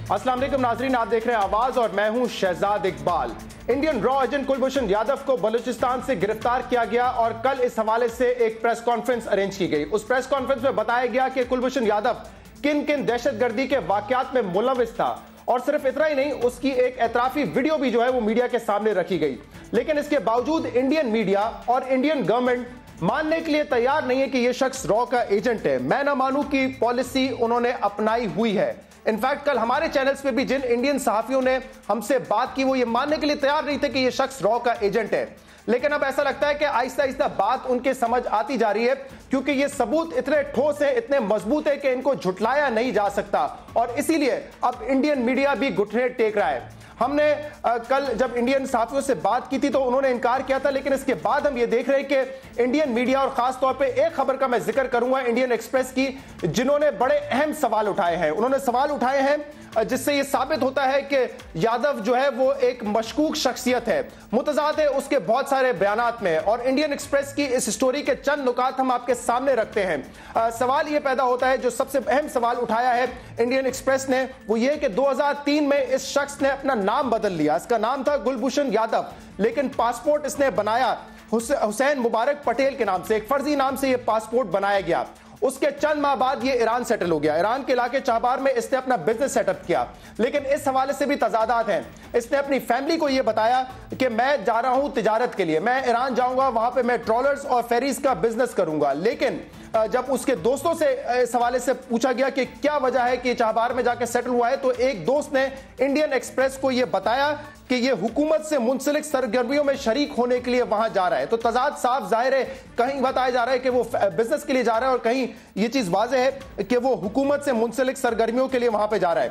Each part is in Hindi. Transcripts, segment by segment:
अस्सलाम वालेकुम नाजरीन, आप देख रहे हैं आवाज और मैं हूं शहजाद इकबाल। इंडियन रॉ एजेंट कुलभूषण यादव को बलूचिस्तान से गिरफ्तार किया गया और कल इस हवाले से एक प्रेस कॉन्फ्रेंस अरेंज की गई। उस प्रेस कॉन्फ्रेंस में बताया गया कि कुलभूषण यादव किन किन दहशतगर्दी के वाकयात में मुलविस था और सिर्फ इतना ही नहीं, उसकी एक एतराफी वीडियो भी जो है वो मीडिया के सामने रखी गई। लेकिन इसके बावजूद इंडियन मीडिया और इंडियन गवर्नमेंट मानने के लिए तैयार नहीं है कि यह शख्स रॉ का एजेंट है। मैं ना मानूं की पॉलिसी उन्होंने अपनाई हुई है। इनफैक्ट कल हमारे चैनल्स पे भी जिन इंडियन सहाफियों ने हमसे बात की वो ये मानने के लिए तैयार नहीं थे कि यह शख्स रॉ का एजेंट है। लेकिन अब ऐसा लगता है कि आहिस्ता आहिस्ता बात उनके समझ आती जा रही है, क्योंकि ये सबूत इतने ठोस है, इतने मजबूत है कि इनको झुटलाया नहीं जा सकता और इसीलिए अब इंडियन मीडिया भी घुटने टेक रहा है। हमने कल जब इंडियन सहाफियों से बात की थी तो उन्होंने इनकार किया था, लेकिन इसके बाद हम ये देख रहे हैं कि इंडियन मीडिया और खास तौर पे एक खबर का मैं जिक्र करूंगा इंडियन एक्सप्रेस की, जिन्होंने बड़े अहम सवाल उठाए हैं। उन्होंने सवाल उठाए हैं जिससे यह साबित होता है कि यादव जो है वो एक मशकूक शख्सियत है, मुतजाद है उसके बहुत सारे बयानात में। और इंडियन एक्सप्रेस की इस स्टोरी के चंद नुकात हम आपके सामने रखते हैं। सवाल यह पैदा होता है, जो सबसे अहम सवाल उठाया है इंडियन एक्सप्रेस ने, वो ये कि 2003 में इस शख्स ने अपना नाम बदल लिया। इसका नाम था कुलभूषण यादव, लेकिन पासपोर्ट इसने बनाया हुसैन मुबारक पटेल के नाम से, एक फर्जी नाम से यह पासपोर्ट बनाया गया। उसके चंद माह बाद ये ईरान सेटल हो गया। ईरान के इलाके चाबार में इसने अपना बिजनेस सेटअप किया, लेकिन इस हवाले से भी तजादात हैं। इसने अपनी फैमिली को यह बताया कि मैं जा रहा हूं तिजारत के लिए, मैं ईरान जाऊंगा, वहां पे मैं ट्रॉलर्स और फेरीज का बिजनेस करूंगा। लेकिन जब उसके दोस्तों से इस हवाले से पूछा गया कि क्या वजह है कि चाबार में जाकर सेटल हुआ है, तो एक दोस्त ने इंडियन एक्सप्रेस को यह बताया कि यह हुकूमत से मुंसलिक सरगर्मियों में शरीक होने के लिए वहां जा रहा है। तो तजाद साफ जाहिर है, कहीं बताया जा रहा है कि वो बिजनेस के लिए जा रहा है और कहीं यह चीज वाज़ेह है कि वो हुकूमत से मुंसलिक सरगर्मियों के लिए वहां पे जा रहा है।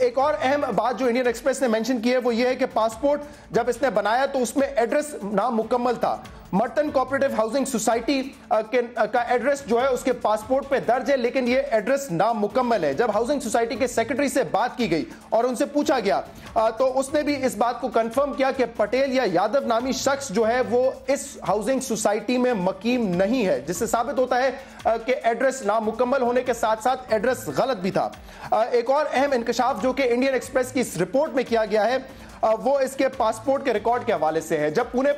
एक और अहम बात जो इंडियन एक्सप्रेस ने मेंशन की है वो ये है कि पासपोर्ट जब इसने बनाया तो उसमें एड्रेस नामुकम्मल था। मर्टन कोऑपरेटिव हाउसिंग सोसाइटी का एड्रेस जो है उसके पासपोर्ट पे दर्ज है, लेकिन ये एड्रेस नामुकम्मल है। जब हाउसिंग सोसाइटी के सेक्रेटरी से बात की गई और उनसे पूछा गया तो उसने भी इस बात को कंफर्म किया कि पटेल या यादव नामी शख्स जो है वो इस हाउसिंग सोसाइटी में मकीम नहीं है, जिससे साबित होता है कि एड्रेस नामुकम्मल होने के साथ साथ एड्रेस गलत भी था। एक और अहम इंकशाफ जो कि इंडियन एक्सप्रेस की इस रिपोर्ट में किया गया है वो इसके पासपोर्ट के रिकॉर्ड के हवाले से है। जब पुणे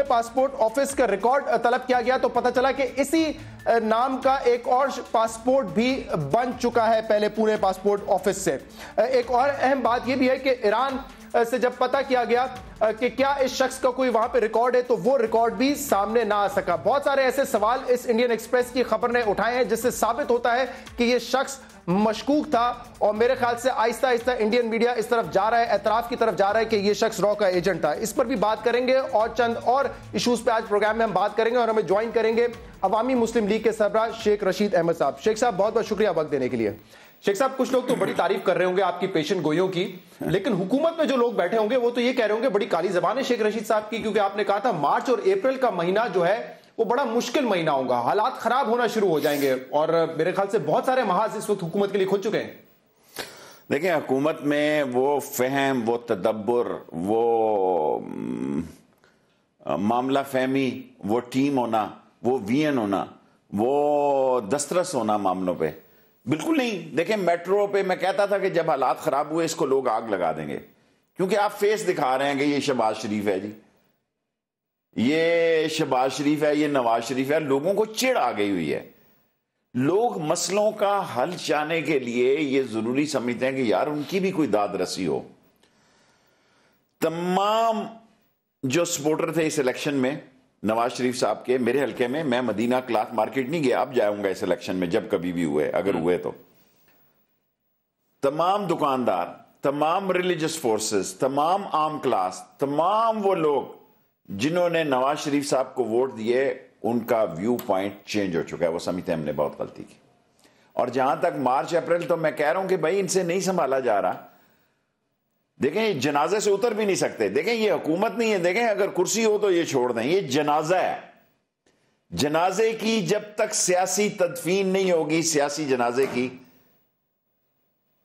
पासपोर्ट ऑफिस का रिकॉर्ड तलब किया गया तो पता चला कि इसी नाम का एक और पासपोर्ट भी बन चुका है पहले पुणे पासपोर्ट ऑफिस से। एक और अहम बात यह भी है कि ईरान से जब पता किया गया कि क्या इस शख्स का कोई वहां पे रिकॉर्ड है तो वो रिकॉर्ड भी सामने ना आ सका। बहुत सारे ऐसे सवाल इस इंडियन एक्सप्रेस की खबर ने उठाए हैं जिससे साबित होता है कि ये शख्स मशकूक था और मेरे ख्याल से आहिस्ता आहिस्ता इंडियन मीडिया इस तरफ जा रहा है, एतराफ की तरफ जा रहा है कि ये शख्स रॉ का एजेंट था। इस पर भी बात करेंगे और चंद और इश्यूज पे आज प्रोग्राम में हम बात करेंगे और हमें ज्वाइन करेंगे अवामी मुस्लिम लीग के सरबराह शेख रशीद अहमद साहब। शेख साहब बहुत बहुत शुक्रिया वक्त देने के लिए। शेख साहब, कुछ लोग तो बड़ी तारीफ कर रहे होंगे आपकी पेशेंट गोइयों की, लेकिन हुकूमत में जो लोग बैठे होंगे वो तो ये कह रहे होंगे बड़ी काली जबान है शेख रशीद साहब की, क्योंकि आपने कहा था मार्च और अप्रैल का महीना जो है वो बड़ा मुश्किल महीना होगा, हालात खराब होना शुरू हो जाएंगे और मेरे ख्याल से बहुत सारे महाज इस वक्त हुकूमत के लिए खुल चुके हैं। देखिए, हुकूमत में वो फहम, वो तदब्बर, वो मामला फहमी, वो टीम होना, वो वीएन होना, वो दस्तरस होना मामलों पे बिल्कुल नहीं। देखिए, मेट्रो पे मैं कहता था कि जब हालात खराब हुए इसको लोग आग लगा देंगे, क्योंकि आप फेस दिखा रहे हैं कि ये शहबाज शरीफ है जी, ये शहबाज शरीफ है, ये नवाज शरीफ है। लोगों को चिढ़ आ गई हुई है। लोग मसलों का हल चाहने के लिए ये जरूरी समझते हैं कि यार उनकी भी कोई दाद रसी हो। तमाम जो सपोर्टर थे इस इलेक्शन में नवाज शरीफ साहब के, मेरे हल्के में, मैं मदीना क्लॉथ मार्केट नहीं गया, अब जाऊंगा इस इलेक्शन में जब कभी भी हुए, अगर हुए तो, तमाम दुकानदार, तमाम रिलीजियस फोर्सेस, तमाम आम क्लास, तमाम वो लोग जिन्होंने नवाज शरीफ साहब को वोट दिए, उनका व्यू पॉइंट चेंज हो चुका है। वो समझते हैं हमने बहुत गलती की। और जहां तक मार्च अप्रैल, तो मैं कह रहा हूं कि भाई इनसे नहीं संभाला जा रहा। देखें, ये जनाजे से उतर भी नहीं सकते। देखें, ये हुकूमत नहीं है। देखें, अगर कुर्सी हो तो ये छोड़ दें, ये जनाजा है। जनाजे की जब तक सियासी तदफीन नहीं होगी, सियासी जनाजे की,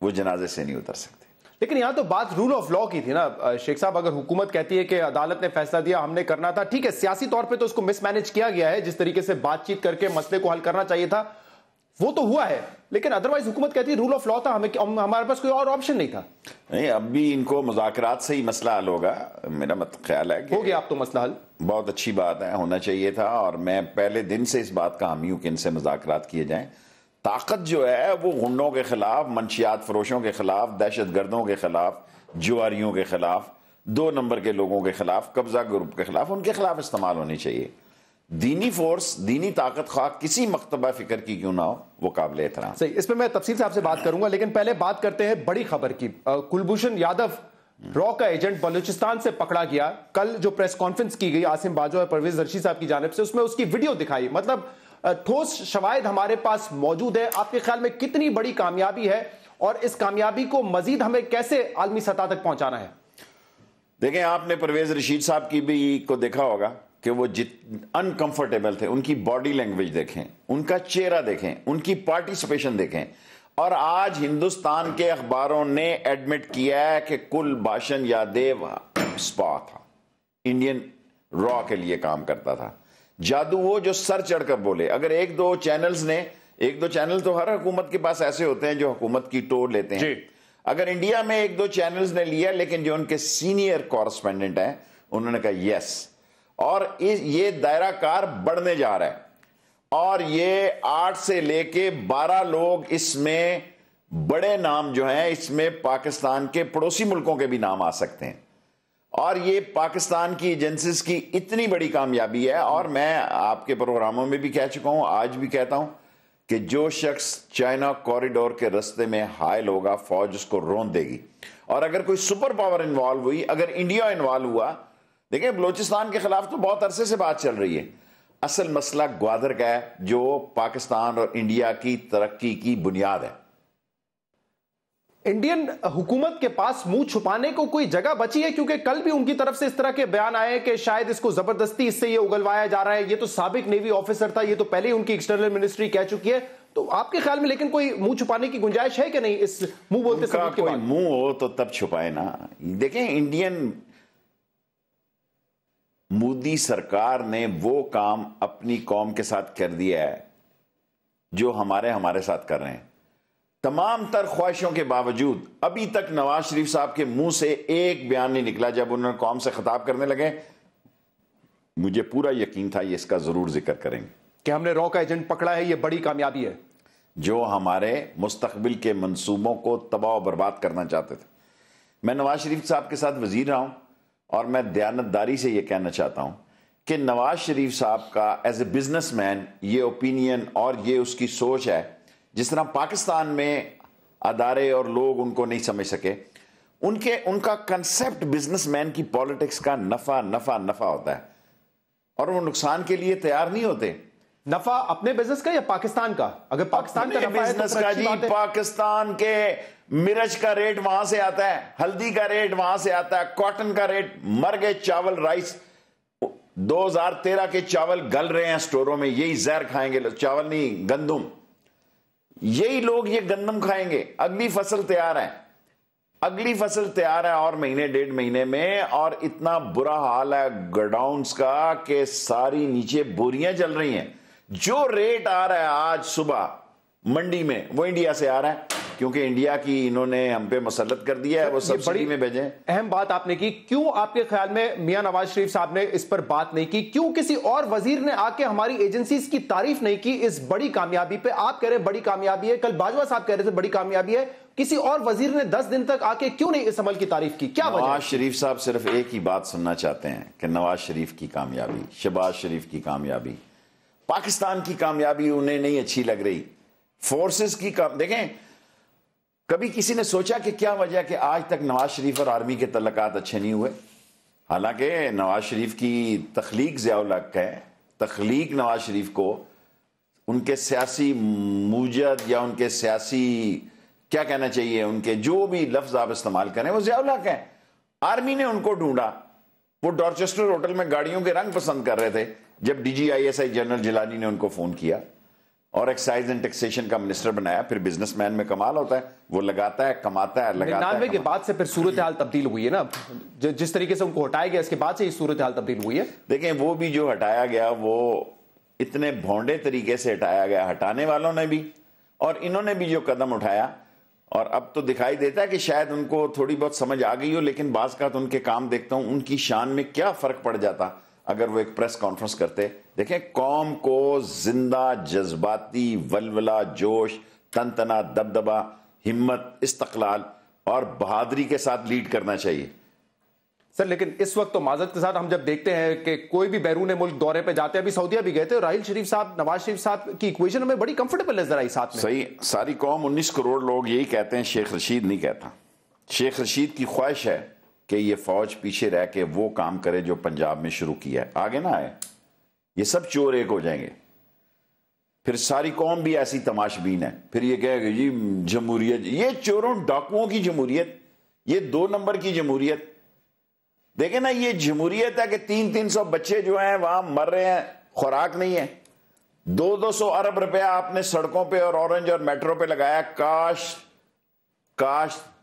वो जनाजे से नहीं उतर सकते। लेकिन यहां तो बात रूल ऑफ लॉ की थी ना शेख साहब। अगर हुकूमत कहती है कि अदालत ने फैसला दिया, हमने करना था, ठीक है, सियासी तौर पे तो उसको मिसमैनेज किया गया है, जिस तरीके से बातचीत करके मसले को हल करना चाहिए था। वो तो हुआ है, लेकिन अदरवाइज हुकूमत कहती है रूल ऑफ लॉ था, हमारे पास कोई और ऑप्शन नहीं था। नहीं, अब भी इनको मुज़ाकरात से ही मसला हल होगा, मेरा ख्याल है कि हो गया अब तो मसला हल। बहुत अच्छी बात है, होना चाहिए था, और मैं पहले दिन से इस बात का हामी हूं कि इनसे मुज़ाकरात किए जाएं। ताकत जो है वो गुंडों के खिलाफ, मंशियात फरोशों के खिलाफ, दहशतगर्दों के खिलाफ, जुआरियों के खिलाफ, 2 नंबर के लोगों के खिलाफ, कब्जा ग्रुप के खिलाफ, उनके खिलाफ इस्तेमाल होनी चाहिए। दीनी फोर्स, दीनी ताकत खा किसी मकतबा फिक्र की क्यों ना हो, वो काबिल एहतराम। सही, इस पे मैं तफसील से आपसे बात करूंगा, लेकिन पहले बात करते हैं बड़ी खबर की। कुलभूषण यादव रॉ का एजेंट बलूचिस्तान से पकड़ा गया। कल जो प्रेस कॉन्फ्रेंस की गई आसिम बाजवा और परवेज रशीद साहब की जानिब से, उसमें उसकी वीडियो दिखाई, मतलब ठोस शवाहिद हमारे पास मौजूद है। आपके ख्याल में कितनी बड़ी कामयाबी है और इस कामयाबी को मजीद हमें कैसे आलमी सतह तक पहुंचाना है? देखें, आपने परवेज रशीद साहब की भी को देखा होगा कि वो अनकंफर्टेबल थे। उनकी बॉडी लैंग्वेज देखें, उनका चेहरा देखें, उनकी पार्टिसिपेशन देखें। और आज हिंदुस्तान के अखबारों ने एडमिट किया है कि कुलभूषण यादव स्पा था, इंडियन रॉ के लिए काम करता था। जादू वो जो सर चढ़कर बोले। अगर एक दो चैनल तो हर हुकूमत के पास ऐसे होते हैं जो हुकूमत की टोर लेते हैं। अगर इंडिया में 1-2 चैनल्स ने लिया, लेकिन जो उनके सीनियर कॉरेस्पेंडेंट हैं उन्होंने कहा यस, और ये दायरा कार बढ़ने जा रहा है, और ये 8 से लेके 12 लोग, इसमें बड़े नाम जो हैं, इसमें पाकिस्तान के पड़ोसी मुल्कों के भी नाम आ सकते हैं। और ये पाकिस्तान की एजेंसीज की इतनी बड़ी कामयाबी है। और मैं आपके प्रोग्रामों में भी कह चुका हूं, आज भी कहता हूं कि जो शख्स चाइना कॉरिडोर के रास्ते में हायल होगा, फौज उसको रौंद देगी। और अगर कोई सुपर पावर इन्वॉल्व हुई, अगर इंडिया इन्वॉल्व हुआ, देखिए बलूचिस्तान के खिलाफ तो बहुत अरसे से बात चल रही है। असल मसला ग्वादर का है, जो पाकिस्तान और इंडिया की तरक्की की बुनियाद है। इंडियन हुकूमत के पास मुंह छुपाने को कोई जगह बची है? क्योंकि कल भी उनकी तरफ से इस तरह के बयान आए कि शायद इसको जबरदस्ती इससे ये उगलवाया जा रहा है। ये तो साबिक नेवी ऑफिसर था, ये तो पहले ही उनकी एक्सटर्नल मिनिस्ट्री कह चुकी है। तो आपके ख्याल में लेकिन कोई मुंह छुपाने की गुंजाइश है कि नहीं? इस मुंह बोलते सबूत के बाद मुंह हो तो तब छुपाए ना। देखें, इंडियन मोदी सरकार ने वो काम अपनी कौम के साथ कर दिया है जो हमारे साथ कर रहे हैं। तमाम तर ख्वाहिशों के बावजूद अभी तक नवाज शरीफ साहब के मुंह से एक बयान नहीं निकला। जब उन्होंने कौम से खिताब करने लगे, मुझे पूरा यकीन था ये इसका जरूर जिक्र करेंगे कि हमने रॉ का एजेंट पकड़ा है, ये बड़ी कामयाबी है, जो हमारे मुस्तकबिल के मंसूबों को तबाह बर्बाद करना चाहते थे। मैं नवाज शरीफ साहब के साथ वजीर रहा हूं, और मैं दयानतदारी से यह कहना चाहता हूं कि नवाज शरीफ साहब का एज ए बिजनेसमैन ये ओपिनियन और ये उसकी सोच है। जिस तरह पाकिस्तान में अदारे और लोग उनको नहीं समझ सके, उनका कंसेप्ट बिजनेसमैन की पॉलिटिक्स का नफा नफा नफा होता है, और वो नुकसान के लिए तैयार नहीं होते। नफा अपने बिजनेस का या पाकिस्तान का? अगर पाकिस्तान का बिजनेस का जी, पाकिस्तान के मिर्च का रेट वहां से आता है, हल्दी का रेट वहां से आता है, कॉटन का रेट, मर गए चावल, राइस, 2013 के चावल गल रहे हैं स्टोरों में। यही जहर खाएंगे, चावल नहीं गंदम, यही लोग ये गंदम खाएंगे। अगली फसल तैयार है, और महीने 1.5 महीने में, और इतना बुरा हाल है गोडाउन्स का कि सारी नीचे बोरियां चल रही हैं। जो रेट आ रहा है आज सुबह मंडी में, वो इंडिया से आ रहा है, क्योंकि इंडिया की इन्होंने हम पे मुसल्लत कर दिया है, वो सब्सिडी में भेजें। अहम बात आपने की। क्यों आपके ख्याल में मियां नवाज शरीफ साहब ने इस पर बात नहीं की? क्यों किसी और वजीर ने आके हमारी एजेंसीज की तारीफ नहीं की इस बड़ी कामयाबी पे? आप कह रहे हैं बड़ी कामयाबी है, कल बाजवा साहब कह रहे थे बड़ी कामयाबी है, किसी और वजीर ने 10 दिन तक आके क्यों नहीं इस अमल की तारीफ की? क्या वजह? नवाज शरीफ साहब सिर्फ एक ही बात सुनना चाहते हैं कि नवाज शरीफ की कामयाबी, शहबाज शरीफ की कामयाबी, पाकिस्तान की कामयाबी उन्हें नहीं अच्छी लग रही। फोर्सेस की देखें, कभी किसी ने सोचा कि क्या वजह कि आज तक नवाज शरीफ और आर्मी के तल्लकात अच्छे नहीं हुए? हालांकि नवाज शरीफ की तख्लीक ज़िया-उल हक है। तख्लीक नवाज शरीफ को उनके सियासी मूजद या उनके सियासी क्या कहना चाहिए, उनके जो भी लफ्ज आप इस्तेमाल करें, वो ज़िया-उल हक है। आर्मी ने उनको ढूंढा, वो डॉर्चेस्टर होटल में गाड़ियों के रंग पसंद कर रहे थे जब DGISI जनरल जिलानी ने उनको फोन किया और एक्साइज एंड टैक्सेशन का मिनिस्टर बनाया। फिर बिजनेसमैन में कमाल होता है, वो लगाता है, कमाता है, लगाता है। 99 के बाद से फिर सूरत हाल तब्दील हुई है ना, जिस तरीके से उनको हटाया गया, इसके बाद से ही सूरत हाल तब्दील हुई है। देखें, वो भी जो हटाया गया वो इतने भोंडे तरीके से हटाया गया, हटाने वालों ने भी और इन्होंने भी जो कदम उठाया, और अब तो दिखाई देता है कि शायद उनको थोड़ी बहुत समझ आ गई हो, लेकिन बाज़ का तो उनके काम देखता हूं, उनकी शान में क्या फ़र्क पड़ जाता अगर वो एक प्रेस कॉन्फ्रेंस करते। देखें, कौम को जिंदा, जज्बाती, वलवला, जोश, तनतना, दबदबा, हिम्मत, इस्तक़लाल और बहादुरी के साथ लीड करना चाहिए सर। लेकिन इस वक्त तो माजरत के साथ हम जब देखते हैं कि कोई भी बैरून मुल्क दौरे पे जाते हैं, अभी सऊदीया भी गए थे, और राहिल शरीफ साहब, नवाज शरीफ साहब की इक्वेशन हमें बड़ी कंफर्टेबल नजर आई साथ में। सही, सारी कौम 19 करोड़ लोग यही कहते हैं, शेख रशीद नहीं कहता। शेख रशीद की ख्वाहिश है कि ये फौज पीछे रह के वो काम करे जो पंजाब में शुरू किया है, आगे ना आए, ये सब चोर एक हो जाएंगे। फिर सारी कौम भी ऐसी तमाशबीन है, फिर ये कहेगा जी जमहूरियत, ये चोरों डाकुओं की जमहूरियत, ये 2 नंबर की जमहूरियत। देखे ना, ये जमहूरियत है कि 300-300 बच्चे जो हैं वहां मर रहे हैं, खुराक नहीं है। 200 अरब रुपया आपने सड़कों पे और ऑरेंज और मेट्रो पे लगाया। काश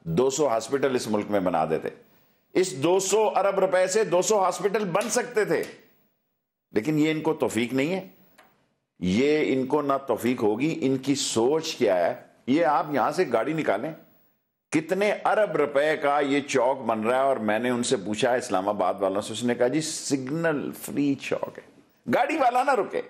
200 हॉस्पिटल इस मुल्क में बना देते। इस 200 अरब रुपए से 200 हॉस्पिटल बन सकते थे, लेकिन ये इनको तौफीक नहीं है। ये इनको ना तौफीक होगी। इनकी सोच क्या है, ये आप यहां से गाड़ी निकालें, कितने अरब रुपए का ये चौक बन रहा है। और मैंने उनसे पूछा इस्लामाबाद वालों से, उसने कहा जी सिग्नल फ्री चौक है, गाड़ी वाला ना रुके,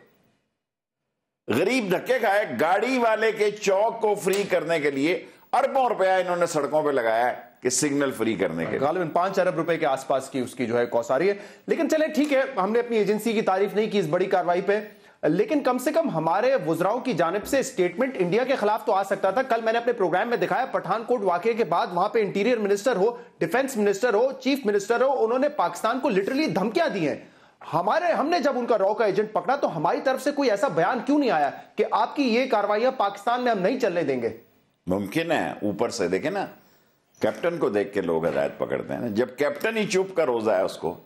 गरीब धक्के खाए। गाड़ी वाले के चौक को फ्री करने के लिए अरबों रुपया इन्होंने सड़कों पे लगाया है कि सिग्नल फ्री करने के लिए। गालिबन 5 अरब रुपए के आसपास की उसकी जो है कॉस्ट आ रही है। लेकिन चले ठीक है, हमने अपनी एजेंसी की तारीफ नहीं की इस बड़ी कार्रवाई पे, लेकिन कम से कम हमारे वुज़राओं की जानिब से स्टेटमेंट इंडिया के खिलाफ तो आ सकता था। कल मैंने अपने प्रोग्राम में दिखाया, पठानकोट वाकये के बाद वहां पे इंटीरियर मिनिस्टर हो, डिफेंस मिनिस्टर हो, चीफ मिनिस्टर हो, उन्होंने पाकिस्तान को लिटरली धमकियां दी हैं। हमने जब उनका रॉ का एजेंट पकड़ा तो हमारी तरफ से कोई ऐसा बयान क्यों नहीं आया कि आपकी ये कार्रवाइयां पाकिस्तान में हम नहीं चलने देंगे? मुमकिन है ऊपर से देखे ना, कैप्टन को देख के लोग हदायत पकड़ते हैं। जब कैप्टन ही चुप का रोजा है उसको,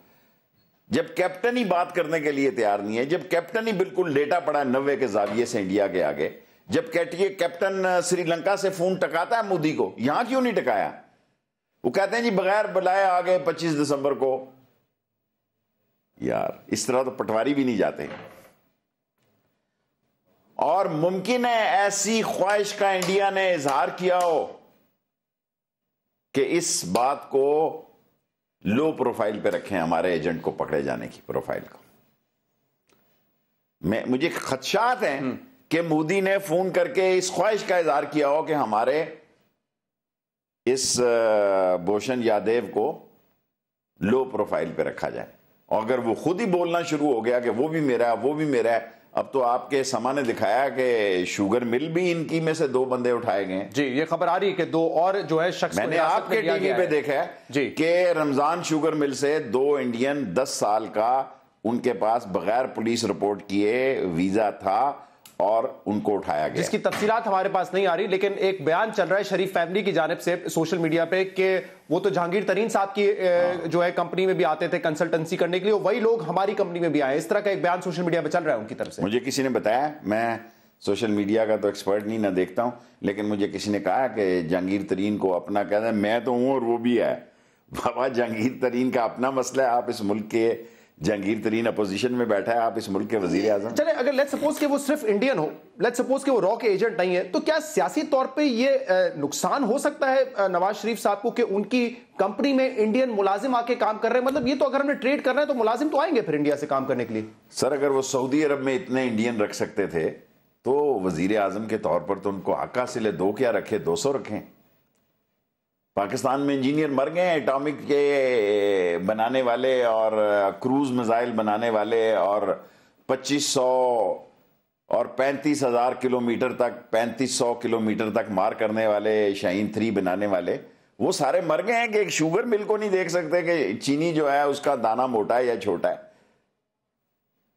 जब कैप्टन ही बात करने के लिए तैयार नहीं है, जब कैप्टन ही बिल्कुल लेटा पड़ा है 90 के जाविये से इंडिया के आगे, जब कैप्टन श्रीलंका से फोन टकाता है मोदी को, यहां क्यों नहीं टकाया? वो कहते हैं जी बगैर बुलाए आ गए 25 दिसंबर को। यार इस तरह तो पटवारी भी नहीं जाते। और मुमकिन है ऐसी ख्वाहिश का इंडिया ने इजहार किया हो कि इस बात को लो प्रोफाइल पे रखें, हमारे एजेंट को पकड़े जाने की प्रोफाइल को। मुझे खदशात हैं कि मोदी ने फोन करके इस ख्वाहिश का इजहार किया हो कि हमारे इस भूषण यादव को लो प्रोफाइल पे रखा जाए। और अगर वो खुद ही बोलना शुरू हो गया कि वो भी मेरा है, वो भी मेरा है, अब तो आपके समा ने दिखाया कि शुगर मिल भी इनकी में से 2 बंदे उठाए गए। जी, ये खबर आ रही है कि 2 और जो है शख्स मैंने आपके टीवी पे देखा है कि रमजान शुगर मिल से 2 इंडियन 10 साल का उनके पास बगैर पुलिस रिपोर्ट किए वीजा था और उनको उठाया गया, जिसकी तफसीलात हमारे पास नहीं आ रही। लेकिन एक बयान चल रहा है शरीफ फैमिली की जानिब से सोशल मीडिया पे कि वो तो जहांगीर तरीन साहब की जो है कंपनी में भी आते थे कंसल्टेंसी करने के लिए, वही लोग हमारी कंपनी में भी आए। इस तरह का एक बयान सोशल मीडिया पे चल रहा है उनकी तरफ से। मुझे किसी ने बताया, मैं सोशल मीडिया का तो एक्सपर्ट नहीं ना देखता हूं, लेकिन मुझे किसी ने कहा कि जहांगीर तरीन को अपना कहते हैं, मैं तो हूं और वो भी है। बाबा जहांगीर तरीन का अपना मसला है, आप इस मुल्क के जहांगीर तरीन अपोजिशन में बैठा है, आप इस मुल्क के वजीर आजम। चले, अगर लेट्स सपोज कि वो सिर्फ इंडियन हो, लेट्स सपोज कि वो रॉ के एजेंट नहीं है, तो क्या सियासी तौर पे ये नुकसान हो सकता है नवाज शरीफ साहब को कि उनकी कंपनी में इंडियन मुलाजिम आके काम कर रहे हैं? मतलब ये तो अगर हमने ट्रेड करना है तो मुलाजिम तो आएंगे फिर इंडिया से काम करने के लिए। सर अगर वो सऊदी अरब में इतने इंडियन रख सकते थे तो वजीर आजम के तौर पर तो उनको हक हासिल है, 2 क्या रखे, 200 रखें। पाकिस्तान में इंजीनियर मर गए हैं, एटॉमिक के बनाने वाले और क्रूज मिसाइल बनाने वाले, और 2500 और 35,000 किलोमीटर तक, 3500 किलोमीटर तक मार करने वाले शाहीन 3 बनाने वाले, वो सारे मर गए हैं कि एक शुगर मिल को नहीं देख सकते कि चीनी जो है उसका दाना मोटा है या छोटा है।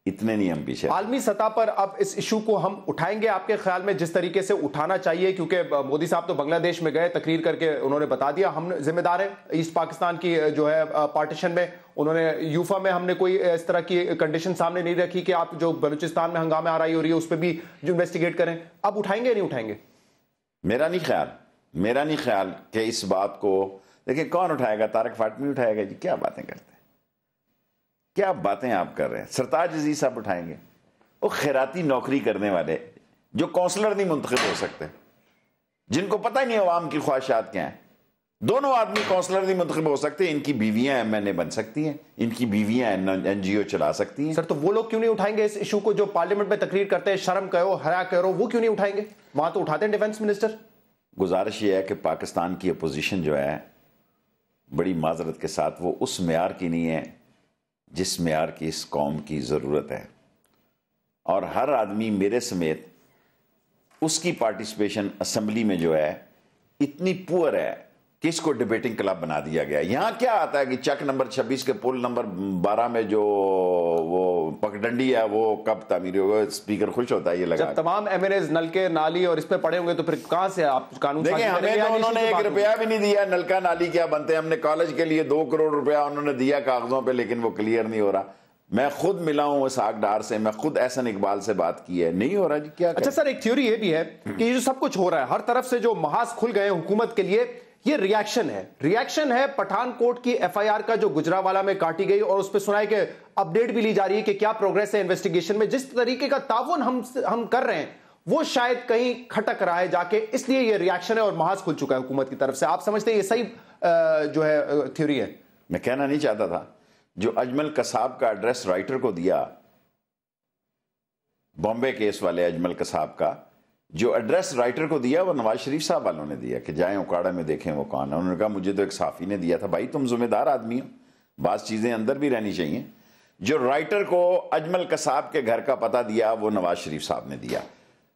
इतने नहीं हम पीछे। आलमी सतह पर अब इस इशू को हम उठाएंगे आपके ख्याल में जिस तरीके से उठाना चाहिए? क्योंकि मोदी साहब तो बांग्लादेश में गए, तकरीर करके उन्होंने बता दिया हम जिम्मेदार हैं ईस्ट पाकिस्तान की जो है पार्टीशन में। उन्होंने यूफा में हमने कोई इस तरह की कंडीशन सामने नहीं रखी कि आप जो बलूचिस्तान में हंगामे आराई हो रही है उस पर भी जो इन्वेस्टिगेट करें। अब उठाएंगे नहीं उठाएंगे? मेरा नहीं ख्याल कि इस बात को देखिए कौन उठाएगा। तारक फातमी उठाएगा जी, क्या बातें करते हैं, क्या बातें आप कर रहे हैं। सरताज अजीज साहब उठाएंगे, वो खैराती नौकरी करने वाले जो काउंसलर नहीं मुंतखब हो सकते, जिनको पता ही नहीं अवाम की ख्वाहिशात क्या हैं। दोनों आदमी काउंसलर नहीं मुंतखब हो सकते, इनकी बीवियां MNA बन सकती हैं, इनकी बीवियां NGO चला सकती हैं। सर तो वो लोग क्यों नहीं उठाएंगे इस इशू को, जो पार्लियामेंट में तकरीर करते हैं, शर्म करो हया करो, वो क्यों नहीं उठाएंगे? वहां तो उठाते हैं डिफेंस मिनिस्टर। गुजारिश ये है कि पाकिस्तान की अपोजिशन जो है, बड़ी माजरत के साथ, वो उस मेयार की नहीं है जिस मेयार की इस कौम की ज़रूरत है। और हर आदमी मेरे समेत, उसकी पार्टिसिपेशन असेंबली में जो है इतनी पुअर है कि इसको डिबेटिंग क्लब बना दिया गया। यहां क्या आता है कि चक नंबर 26 के पुल नंबर 12 में जो वो पगडंडी है वो कब तामीर होगा, स्पीकर खुश होता है ये लगा। जब तमाम MNAs नलके नाली और इस पे पड़े होंगे तो फिर कहां से आप कानून? देखिए, हमें तो उन्होंने 1 रुपया भी नहीं दिया। नलका नाली क्या बनते हैं? हमने कॉलेज के लिए 2 करोड़ रुपया उन्होंने दिया कागजों पे, लेकिन वो क्लियर नहीं हो रहा। मैं खुद मिला हूं इसहाक डार से, मैं खुद एहसन इकबाल से बात की है, नहीं हो रहा जी। क्या अच्छा सर, एक थ्योरी ये भी है कि ये जो सब कुछ हो रहा है, हर तरफ से जो महाज खुल गए हुकूमत के लिए, ये रिएक्शन है पठानकोट की FIR का जो गुजरावाला में काटी गई, और उस पर सुनाई के अपडेट भी ली जा रही है कि क्या प्रोग्रेस है इन्वेस्टिगेशन में। जिस तरीके का ताउन हम कर रहे हैं वो शायद कहीं खटक रहा है जाके, इसलिए ये रिएक्शन है और महाज खुल चुका है हुकूमत की तरफ से। आप समझते हैं ये सही जो है थ्योरी है? मैं कहना नहीं चाहता था, जो अजमल कसाब का एड्रेस राइटर को दिया, बॉम्बे केस वाले अजमल कसाब का जो एड्रेस राइटर को दिया, वो नवाज शरीफ साहब वालों ने दिया कि जाएं उकाड़ा में देखें वो कौन है। उन्होंने कहा मुझे तो एक साफी ने दिया था। भाई तुम जिम्मेदार आदमी हो, बात चीजें अंदर भी रहनी चाहिए। जो राइटर को अजमल कसाब के घर का पता दिया वो नवाज शरीफ साहब ने दिया।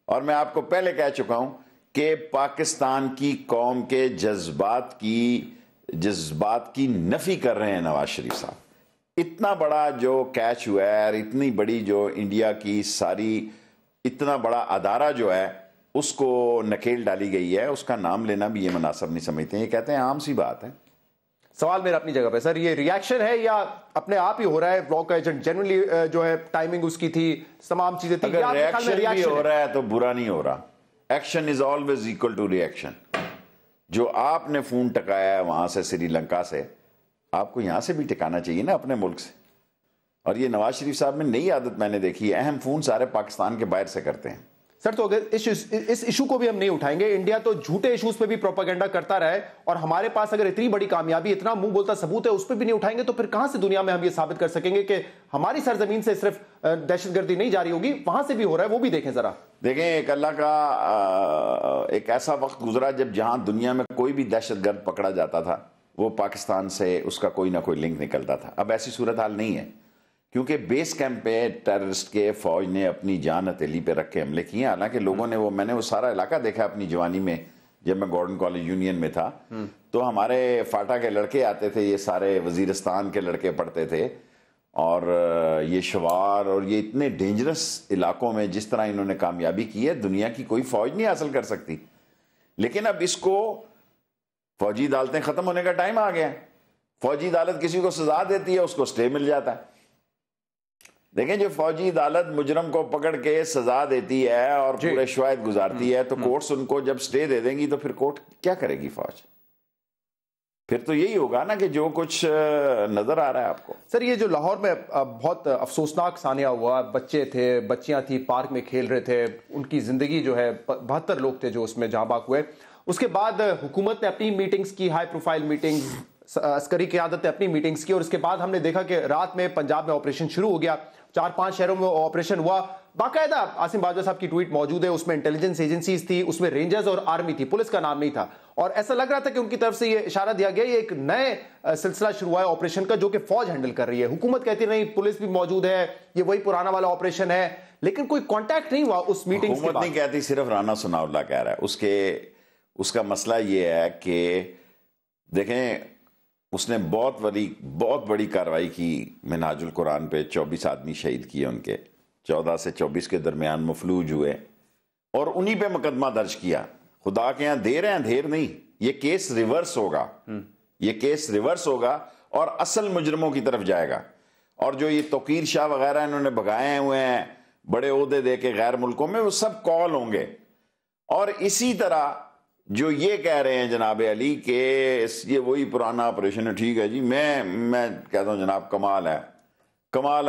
और मैं आपको पहले कह चुका हूं कि पाकिस्तान की कौम के जज्बात की नफी कर रहे हैं नवाज शरीफ साहब। इतना बड़ा जो कैच हुआ है और इतनी बड़ी जो इंडिया की सारी, इतना बड़ा अदारा जो है उसको नकेल डाली गई है, उसका नाम लेना भी ये मुनासिब नहीं समझते हैं। ये कहते हैं आम सी बात है। सवाल मेरा अपनी जगह पे सर, ये रिएक्शन है या अपने आप ही हो रहा है? ब्लॉक एजेंट जनरली जो है टाइमिंग उसकी थी, तमाम चीजें थी। अगर रिएक्शन भी हो रहा है तो बुरा नहीं हो रहा। Action is always equal to reaction. जो आपने फोन टकाया है वहां से, श्रीलंका से, आपको यहां से भी टिकाना चाहिए ना अपने मुल्क से। और ये नवाज शरीफ साहब में नई आदत मैंने देखी है, अहम फोन सारे पाकिस्तान के बाहर से करते हैं। सर तो अगर इस इशू को भी हम नहीं उठाएंगे, इंडिया तो झूठे इश्यूज पे भी प्रोपेगेंडा करता रहे, और हमारे पास अगर इतनी बड़ी कामयाबी, इतना मुंह बोलता सबूत है, उस पर भी नहीं उठाएंगे, तो फिर कहां से दुनिया में हम ये साबित कर सकेंगे कि हमारी सरजमीन से सिर्फ दहशतगर्दी नहीं जारी होगी, वहां से भी हो रहा है? वो भी देखें जरा। देखें, एक अल्लाह का एक ऐसा वक्त गुजरा जब जहां दुनिया में कोई भी दहशतगर्द पकड़ा जाता था वो पाकिस्तान से उसका कोई ना कोई लिंक निकलता था। अब ऐसी सूरत हाल नहीं है, क्योंकि बेस कैंप पे टेररिस्ट के फौज ने अपनी जान हथेली पे रख के हमले किए। हालांकि लोगों ने मैंने वो सारा इलाका देखा अपनी जवानी में, जब मैं गॉर्डन कॉलेज यूनियन में था, तो हमारे फाटा के लड़के आते थे, ये सारे वजीरिस्तान के लड़के पढ़ते थे, और ये शवार और ये इतने डेंजरस इलाकों में जिस तरह इन्होंने कामयाबी की है, दुनिया की कोई फौज नहीं हासिल कर सकती। लेकिन अब इसको फौजी अदालतें खत्म होने का टाइम आ गया है। फौजी अदालत किसी को सजा देती है, उसको स्टे मिल जाता है। देखें, जो फौजी अदालत मुजरम को पकड़ के सजा देती है और पूरे शवायद गुजारती है, तो कोर्ट्स उनको जब स्टे दे देंगी तो फिर कोर्ट क्या करेगी? फौज फिर तो यही होगा ना कि जो कुछ नजर आ रहा है आपको। सर, ये जो लाहौर में बहुत अफसोसनाक सानिया हुआ, बच्चे थे, बच्चियां थी, पार्क में खेल रहे थे, उनकी जिंदगी जो है, 72 लोग थे जो उसमें जहां बाक हुए। उसके बाद हुकूमत ने अपनी मीटिंग्स की, हाई प्रोफाइल मीटिंग्स, अस्करी क़यादत ने अपनी मीटिंग्स की, और उसके बाद हमने देखा कि रात में पंजाब में ऑपरेशन शुरू हो गया। 4-5 शहरों में ऑपरेशन हुआ। बाकायदा आसिम बाजवा साहब की ट्वीट मौजूद है, उसमें इंटेलिजेंस एजेंसीज थी, उसमें रेंजर्स और आर्मी थी, पुलिस का नाम नहीं था। और ऐसा लग रहा था कि उनकी तरफ से ये इशारा दिया गया, ये एक नए सिलसिला शुरू हुआ है ऑपरेशन का, जो कि फौज हैंडल कर रही है। हुकूमत कहती नहीं, पुलिस भी मौजूद है, ये वही पुराना वाला ऑपरेशन है, लेकिन कोई कॉन्टैक्ट नहीं हुआ उस मीटिंग के बाद। नहीं कहती, सिर्फ राना सनाउल्लाह कह रहा है। उसका मसला ये है कि देखें, उसने बहुत बड़ी कार्रवाई की मिनहाजुल कुरान पे। 24 आदमी शहीद किए, उनके 14 से 24 के दरमियान मफलूज हुए, और उन्हीं पे मुकदमा दर्ज किया। खुदा के यहाँ देर है, अंधेर नहीं। ये केस रिवर्स होगा, ये केस रिवर्स होगा और असल मुजरमों की तरफ जाएगा। और जो ये तौकीर शाह वगैरह इन्होंने भगाए हुए हैं बड़े ओहदे दे के गैर मुल्कों में, वो सब कॉल होंगे। और इसी तरह जो ये कह रहे हैं जनाब अली के ये वही पुराना ऑपरेशन है, ठीक है जी, मैं कहता हूं जनाब कमाल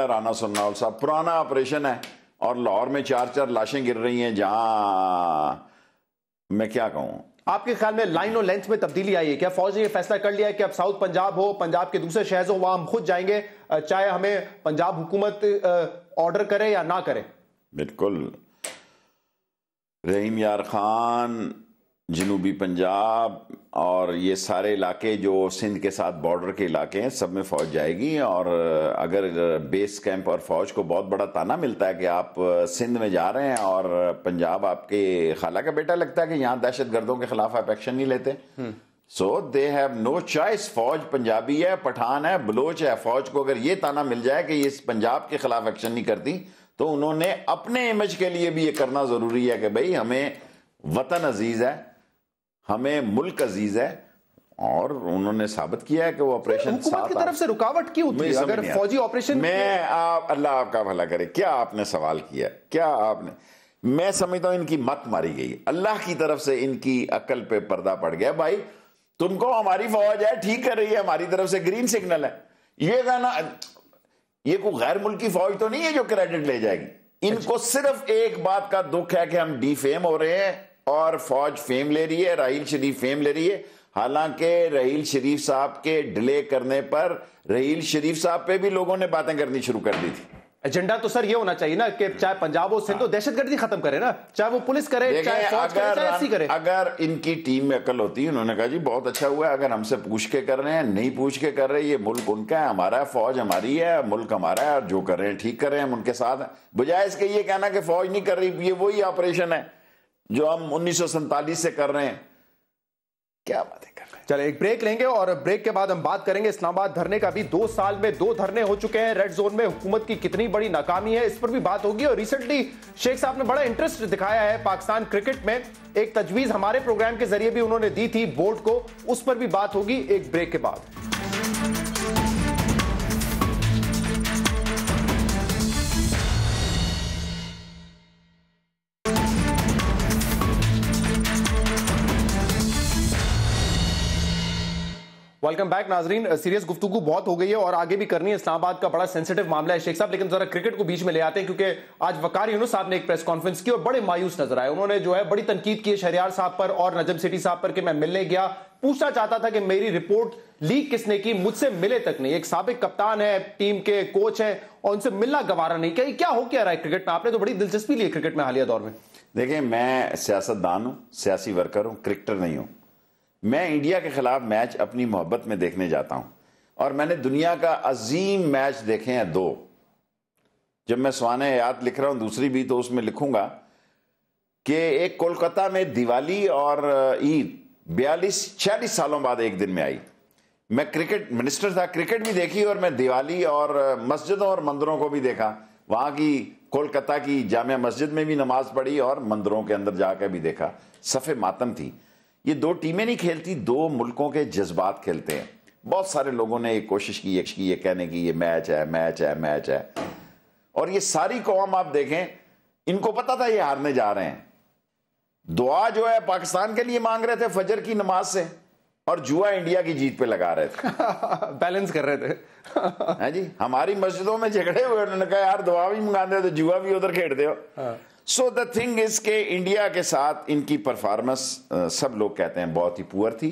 है राना सन्नाउल साहब, पुराना ऑपरेशन है और लाहौर में 4-4 लाशें गिर रही हैं, जहां मैं क्या कहूं। आपके ख्याल में लाइन और लेंथ में तब्दीली आई है क्या? फौज ने यह फैसला कर लिया है कि अब साउथ पंजाब हो, पंजाब के दूसरे शहर हो, वहां हम खुद जाएंगे, चाहे हमें पंजाब हुकूमत ऑर्डर करे या ना करे? बिल्कुल। रहीम यार खान, जनूबी पंजाब और ये सारे इलाके जो सिंध के साथ बॉर्डर के इलाके हैं, सब में फ़ौज जाएगी। और अगर बेस कैंप और फ़ौज को बहुत बड़ा ताना मिलता है कि आप सिंध में जा रहे हैं और पंजाब आपके खाला का बेटा लगता है कि यहाँ दहशत गर्दों के खिलाफ आप एक्शन नहीं लेते, सो दे हैव नो चॉइस। फौज पंजाबी है, पठान है, बलोच है, फौज को अगर ये ताना मिल जाए कि ये पंजाब के खिलाफ एक्शन नहीं करती, तो उन्होंने अपने इमेज के लिए भी ये करना जरूरी है कि भाई हमें वतन अजीज है, हमें मुल्क अजीज है। और उन्होंने साबित किया है कि वो ऑपरेशन हुकूमत की तरफ से रुकावट क्यों थी अगर फौजी ऑपरेशन में? अल्लाह आपका भला करे, क्या आपने सवाल किया, क्या आपने, मैं समझता हूं इनकी मत मारी गई, अल्लाह की तरफ से इनकी अकल पे पर्दा पड़ गया। भाई तुमको हमारी फौज है, ठीक कर रही है, हमारी तरफ से ग्रीन सिग्नल है, ये कहना ये कोई गैर मुल्की फौज तो नहीं है जो क्रेडिट ले जाएगी। इनको सिर्फ एक बात का दुख है कि हम डीफेम हो रहे हैं और फौज फेम ले रही है, राहील शरीफ फेम ले रही है। हालांकि राहील शरीफ साहब के डिले करने पर राहील शरीफ साहब पे भी लोगों ने बातें करनी शुरू कर दी थी। एजेंडा तो सर ये होना चाहिए ना कि चाहे पंजाब हो सिंध हो, दहशतगर्दी खत्म करे ना, चाहे वो पुलिस करे, चाहे फौज करे, चाहे एससी करे। अगर इनकी टीम में अकल होती, उन्होंने कहा जी बहुत अच्छा हुआ है, अगर हमसे पूछ के कर रहे हैं, नहीं पूछ के कर रहे, ये मुल्क उनका है, हमारा है, फौज हमारी है, मुल्क हमारा है, और जो कर रहे हैं ठीक कर रहे हैं, हम उनके साथ हैं। बजाय इसके ये कहना कि फौज नहीं कर रही, ये वही ऑपरेशन है जो हम 1947 से कर रहे हैं, क्या बातें कर रहे हैं। चले एक ब्रेक लेंगे और ब्रेक के बाद हम बात करेंगे इस्लामाबाद धरने का भी। 2 साल में 2 धरने हो चुके हैं। रेड जोन में हुकूमत की कितनी बड़ी नाकामी है, इस पर भी बात होगी। और रिसेंटली शेख साहब ने बड़ा इंटरेस्ट दिखाया है पाकिस्तान क्रिकेट में, एक तजवीज हमारे प्रोग्राम के जरिए भी उन्होंने दी थी बोर्ड को, उस पर भी बात होगी एक ब्रेक के बाद। वेलकम बैक नाजरीन। सीरियस गुफ्तगू बहुत हो गई है और आगे भी करनी है, इस्लामाबाद का बड़ा सेंसिटिव मामला है शेख साहब, लेकिन जरा क्रिकेट को बीच में ले आते हैं क्योंकि आज वकार यूनुस साहब ने एक प्रेस कॉन्फ्रेंस की और बड़े मायूस नजर आए। उन्होंने जो है बड़ी तनकीद की शहरियार साहब पर और नजम सेठी साहब पर कि मैं मिलने गया, पूछना चाहता था कि मेरी रिपोर्ट लीक किसने की, मुझसे मिले तक नहीं। एक साबिक कप्तान है, टीम के कोच है और उनसे मिलना गवारा नहीं। क्या हो क्या रहा है क्रिकेट में? आपने तो बड़ी दिलचस्पी ली क्रिकेट में हालिया दौर में। देखिए, मैं सियासतदान हूं, सियासी वर्कर हूं, क्रिकेटर नहीं हूं। मैं इंडिया के खिलाफ मैच अपनी मोहब्बत में देखने जाता हूं और मैंने दुनिया का अजीम मैच देखे हैं 2। जब मैं सवाने याद लिख रहा हूं दूसरी भी, तो उसमें लिखूंगा कि एक कोलकाता में दिवाली और ईद 42-46 सालों बाद एक दिन में आई। मैं क्रिकेट मिनिस्टर था, क्रिकेट भी देखी और मैं दिवाली और मस्जिदों और मंदिरों को भी देखा। वहां की कोलकाता की जामिया मस्जिद में भी नमाज पढ़ी और मंदिरों के अंदर जाकर भी देखा। सफ़े मातम थी। ये 2 टीमें नहीं खेलती, 2 मुल्कों के जज्बात खेलते हैं। बहुत सारे लोगों ने एक कोशिश की ये कहने की ये मैच है, मैच है, मैच है, और ये सारी कौम आप देखें, इनको पता था ये हारने जा रहे हैं। दुआ जो है पाकिस्तान के लिए मांग रहे थे फजर की नमाज से, और जुआ इंडिया की जीत पे लगा रहे थे। बैलेंस कर रहे थे। है जी, हमारी मस्जिदों में झगड़े हुए, उन्होंने कहा यार दुआ भी मंगा दे तो जुआ भी उधर खेलते हो। सो द थिंग इज के इंडिया के साथ इनकी परफॉर्मेंस सब लोग कहते हैं बहुत ही पुअर थी।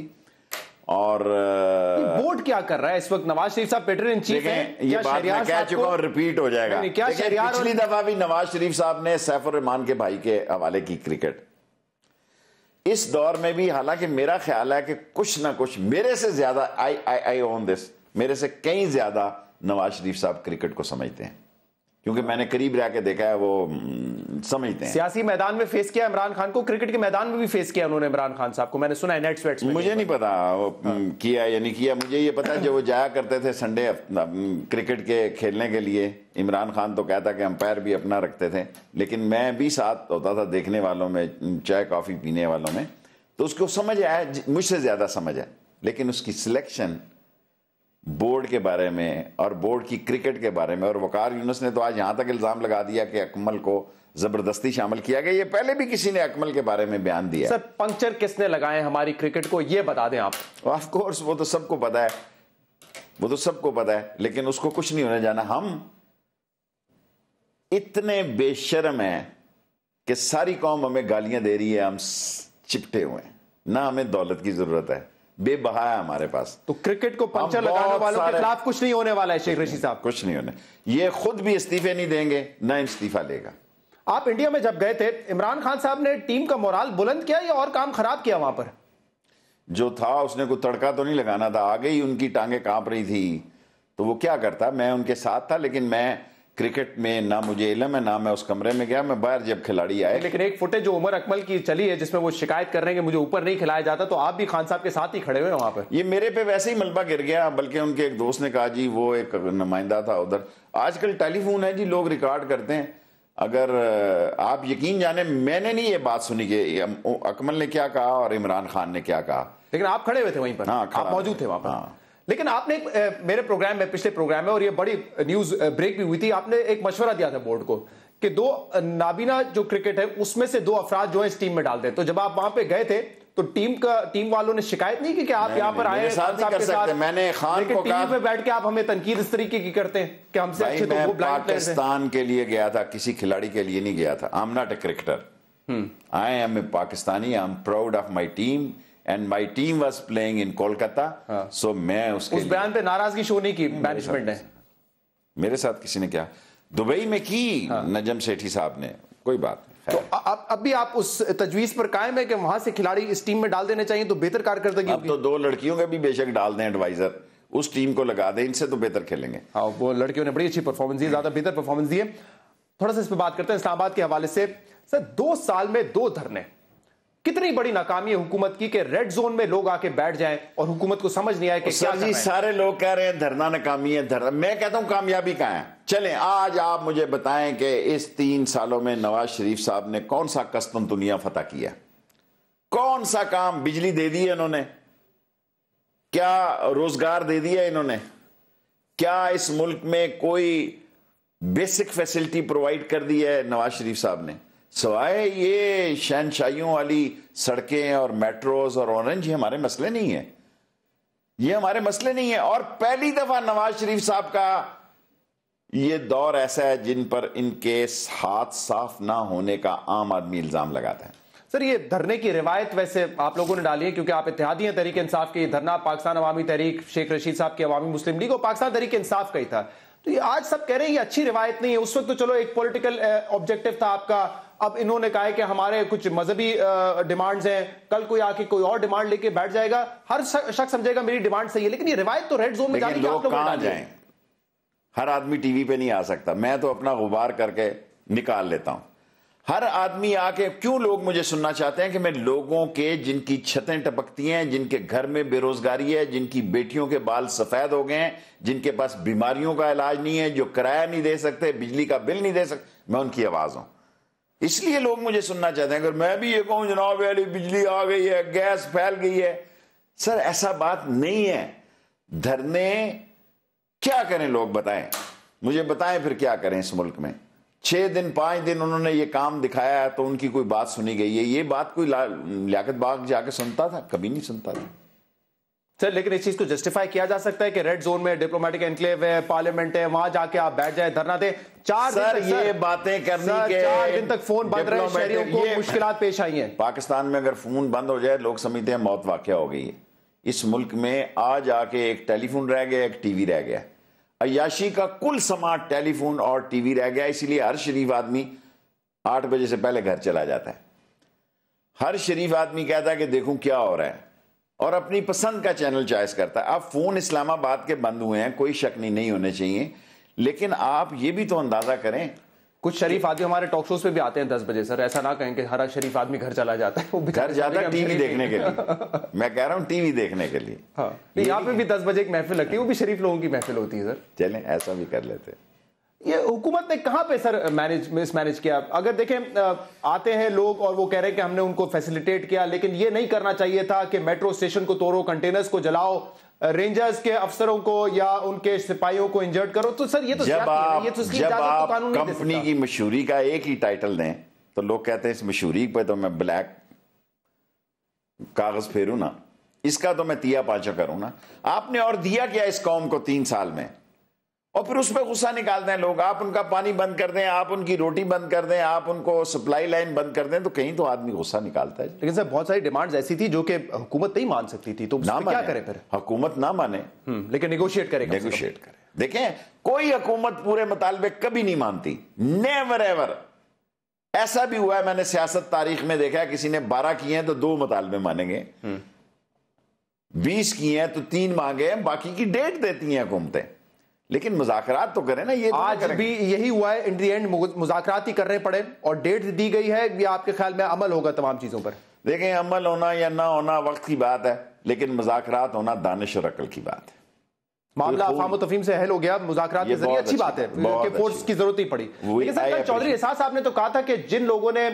और बोर्ड क्या कर रहा है इस वक्त? नवाज शरीफ साहब पेटर इन चीफ हैं, ये बात मैं कह चुका हूं, रिपीट हो जाएगा। पिछली दफा भी नवाज शरीफ साहब ने सैफुर रहमान के भाई के हवाले की क्रिकेट। इस दौर में भी, हालांकि मेरा ख्याल है कि कुछ ना कुछ मेरे से ज्यादा, आई ओन दिस, मेरे से कहीं ज्यादा नवाज शरीफ साहब क्रिकेट को समझते हैं, क्योंकि मैंने करीब रह के देखा है, वो समझते हैं। सियासी मैदान में फेस किया इमरान खान को, क्रिकेट के मैदान में भी फेस किया उन्होंने इमरान खान साहब को, मैंने सुना है नेट स्वेट्स में। मुझे नहीं पता वो किया या नहीं किया, मुझे ये पता है जब वो जाया करते थे संडे क्रिकेट के खेलने के लिए, इमरान खान तो कहता कि अंपायर भी अपना रखते थे, लेकिन मैं भी साथ होता था देखने वालों में, चाय कॉफी पीने वालों में, तो उसको समझ आया, मुझसे ज्यादा समझ है। लेकिन उसकी सिलेक्शन बोर्ड के बारे में और बोर्ड की क्रिकेट के बारे में, और वकार यूनुस ने तो आज यहां तक इल्जाम लगा दिया कि अकमल को जबरदस्ती शामिल किया गया। ये पहले भी किसी ने अकमल के बारे में बयान दिया। सर, पंक्चर किसने लगाए हमारी क्रिकेट को, ये बता दें आप। ऑफ कोर्स वो तो सबको पता है, वो तो सबको पता है, लेकिन उसको कुछ नहीं होने जाना। हम इतने बेशर्म हैं कि सारी कौम हमें गालियां दे रही है, हम चिपटे हुए हैं, ना हमें दौलत की जरूरत है, बेबहा है हमारे पास। तो क्रिकेट को पंचर लगाने वालों के खिलाफ कुछ नहीं होने वाला है शेख रशीद साहब? कुछ नहीं होने, ये खुद भी इस्तीफे नहीं देंगे, ना इस्तीफा लेगा। आप इंडिया में जब गए थे, इमरान खान साहब ने टीम का मोराल बुलंद किया या और काम खराब किया वहां पर? जो था उसने कोई तड़का तो नहीं लगाना था, आगे ही उनकी टांगे कांप रही थी, तो वो क्या करता, मैं उनके साथ था, लेकिन मैं क्रिकेट में ना मुझे इल्म है, ना मैं उस कमरे में गया, मैं बाहर जब खिलाड़ी आए। लेकिन एक फुटेज जो उमर अकमल की चली है जिसमें वो शिकायत कर रहे हैं कि मुझे ऊपर नहीं खिलाया जाता, तो आप भी खान साहब के साथ ही खड़े हुए वहां पर। ये मेरे पे वैसे ही मलबा गिर गया, बल्कि उनके एक दोस्त ने कहा जी वो एक नुमाइंदा था उधर। आजकल टेलीफोन है जी, लोग रिकॉर्ड करते हैं। अगर आप यकीन जाने, मैंने नहीं ये बात सुनी कि अकमल ने क्या कहा और इमरान खान ने क्या कहा, लेकिन आप खड़े हुए थे वहीं पर। हाँ, आप मौजूद थे वहां पर। हाँ। लेकिन आपने मेरे प्रोग्राम में, पिछले प्रोग्राम में, और ये बड़ी न्यूज ब्रेक भी हुई थी, आपने एक मशवरा दिया था बोर्ड को कि 2 नाबीना जो क्रिकेट है उसमें से 2 अफराद जो है इस टीम में डाल दें। तो जब आप वहां पे गए थे तो टीम वालों ने शिकायत नहीं की कि आप यहाँ पर आए साथ? मैंने खान को कहा, टीवी पे बैठ के आप हमें तनकीद इस तरीके की करते हैं कि हमसे अच्छे तो वो ब्लाइंड प्लेयर्स हैं। पाकिस्तान के लिए गया था, किसी खिलाड़ी के लिए नहीं गया था। I am not a cricketer, I am a Pakistani, I am proud of my team and my team was playing in Kolkata. So मैं उस बयान पे नाराजगी शो नहीं की मैनेजमेंट ने? मेरे साथ किसी ने क्या, दुबई में की नजम सेठी साहब ने, कोई बात नहीं। तो अब भी आप उस तजवीज पर कायम है कि वहां से खिलाड़ी इस टीम में डाल देने चाहिए तो बेहतर कारकर्दगी? अब तो 2 लड़कियों के भी बेशक डाल दें एडवाइजर, उस टीम को लगा दें, इनसे तो बेहतर खेलेंगे। हाँ, वो लड़कियों ने बड़ी अच्छी परफॉर्मेंस दी, ज्यादा बेहतर परफॉर्मेंस दी है। थोड़ा सा इस पर बात करते हैं इस्लामाबाद के हवाले से। सर, 2 साल में 2 धरने, कितनी बड़ी नाकामी है हुकूमत की कि रेड जोन में लोग आके बैठ जाएं और हुकूमत को समझ नहीं आए कि क्या जी। सारे लोग कह रहे हैं धरना नाकामी है, धरना। मैं कहता हूं कामयाबी कहां है? चलें आज आप मुझे बताएं कि इस 3 सालों में नवाज शरीफ साहब ने कौन सा कस्तन दुनिया फतह किया, कौन सा काम? बिजली दे दी है इन्होंने? क्या रोजगार दे दिया इन्होंने? क्या इस मुल्क में कोई बेसिक फैसिलिटी प्रोवाइड कर दी है नवाज शरीफ साहब ने? सवाए ये शहनशाहियों वाली सड़कें और मेट्रोज और ऑरेंज, ये हमारे मसले नहीं है, ये हमारे मसले नहीं है। और पहली दफा नवाज शरीफ साहब का ये दौर ऐसा है जिन पर इनके हाथ साफ ना होने का आम आदमी इल्जाम लगाता है। सर, ये धरने की रिवायत वैसे आप लोगों ने डाली है क्योंकि आप इत्तेहादी हैं तहरीक इंसाफ के। ये धरना पाकिस्तान अवामी तहरीक, शेख रशीद साहब की अवामी मुस्लिम लीग और पाकिस्तान तहरीक इंसाफ का ही था। तो ये आज सब कह रहे हैं ये अच्छी रिवायत नहीं है। उस वक्त तो चलो एक पॉलिटिकल ऑब्जेक्टिव था आपका, अब इन्होंने कहा है कि हमारे कुछ मजहबी डिमांड्स हैं, कल कोई आके कोई और डिमांड लेके बैठ जाएगा, हर शख्स समझेगा मेरी डिमांड सही है। लेकिन ये रिवायत तो रेड जोन में जाने की आप लोग कहां जाएं? हर आदमी टीवी पे नहीं आ सकता, मैं तो अपना गुबार करके निकाल लेता हूं। हर आदमी आके, क्यों लोग मुझे सुनना चाहते हैं कि मैं लोगों के जिनकी छतें टपकती हैं, जिनके घर में बेरोजगारी है, जिनकी बेटियों के बाल सफेद हो गए हैं, जिनके पास बीमारियों का इलाज नहीं है, जो किराया नहीं दे सकते, बिजली का बिल नहीं दे सकते, मैं उनकी आवाज हूं। इसलिए लोग मुझे सुनना चाहते हैं। अगर मैं भी ये कहूं जनाब वाली बिजली आ गई है, गैस फैल गई है, सर ऐसा बात नहीं है। धरने क्या करें लोग बताएं, मुझे बताएं फिर क्या करें इस मुल्क में? 6 दिन 5 दिन उन्होंने ये काम दिखाया है तो उनकी कोई बात सुनी गई है? ये बात कोई लियाकत बाग जाके सुनता था? कभी नहीं सुनता था सर। लेकिन इस चीज को जस्टिफाई किया जा सकता है कि रेड जोन में डिप्लोमेटिक एनक्लेव है, पार्लियामेंट है, वहां जाके आप बैठ जाए, धरना दे। 4 दिन तक ये बातें करने के 4 दिन तक फोन बंद रहे, शहरियों को मुश्किलात पेश आई हैं। पाकिस्तान में अगर फोन बंद हो जाए लोग समझते हैं मौत वाकया हो गई है। इस मुल्क में आज आके एक टेलीफोन रह गया, एक टीवी रह गया। अय्याशी का कुल समाज टेलीफोन और टीवी रह गया। इसीलिए हर शरीफ आदमी 8 बजे से पहले घर चला जाता है। हर शरीफ आदमी कहता है कि देखूं क्या हो रहा है, और अपनी पसंद का चैनल चॉइस करता है। अब फोन इस्लामाबाद के बंद हुए हैं, कोई शक नहीं होने चाहिए, लेकिन आप ये भी तो अंदाजा करें, कुछ शरीफ आदमी हमारे टॉक शोज पे भी आते हैं 10 बजे। सर ऐसा ना कहें कि हर शरीफ आदमी घर चला जाता है, वो घर जाता है टीवी देखने के लिए। मैं कह रहा हूं टीवी देखने के लिए। हाँ, यहाँ पे भी 10 बजे एक महफिल लगती है, वो भी शरीफ लोगों की महफिल होती है। सर चलें ऐसा भी कर लेते हैं। ये हुकूमत ने कहां पे सर मिसमैनेज किया? अगर देखें आते हैं लोग और वो कह रहे हैं कि हमने उनको फैसिलिटेट किया, लेकिन ये नहीं करना चाहिए था कि मेट्रो स्टेशन को तोड़ो, कंटेनर्स को जलाओ, रेंजर्स के अफसरों को या उनके सिपाहियों को इंजर्ड करो। तो सर ये तो जब आप कंपनी की मशहूरी का एक ही टाइटल दें तो लोग कहते हैं इस मशहूरी पे तो मैं ब्लैक कागज फेरूं ना, इसका तो मैं तिया पाचा करूं ना। आपने और दिया क्या इस कौम को 3 साल में? और फिर उस पर गुस्सा निकालते हैं लोग। आप उनका पानी बंद कर दें, आप उनकी रोटी बंद कर दें, आप उनको सप्लाई लाइन बंद कर दें, तो कहीं तो आदमी गुस्सा निकालता है। लेकिन सर बहुत सारी डिमांड्स ऐसी थी जो कि हुकूमत नहीं मान सकती थी, तो ना क्या करें फिर? हुकूमत ना माने, लेकिन नेगोशिएट करें। नेगोशिएट करें। देखें, कोई हुकूमत पूरे मुतालबे कभी नहीं मानती, नेवर एवर। ऐसा भी हुआ है, मैंने सियासत तारीख में देखा है, किसी ने 12 किए हैं तो 2 मुतालबे मानेंगे, 20 किए हैं तो 3 मांगे हैं, बाकी की डेट देती हैं हुकूमतें। लेकिन मुज़ाकरात तो करें ना। ये आज भी यही हुआ है, इन दी एंड मुज़ाकरात ही करने पड़े और डेट दी गई है। ये आपके ख्याल में अमल होगा तमाम चीजों पर? देखें, अमल होना या ना होना वक्त की बात है, लेकिन मुज़ाकरात होना दानिश और अकल की बात है। मामला अफ़ाम तफ़हीम से हल हो गया मुज़ाकरात के जरिए, अच्छी बात है कि फोर्स की जरूरत ही पड़ी। लेकिन सर चौधरी एहसास साहब ने तो कहा था कि जिन लोगों ने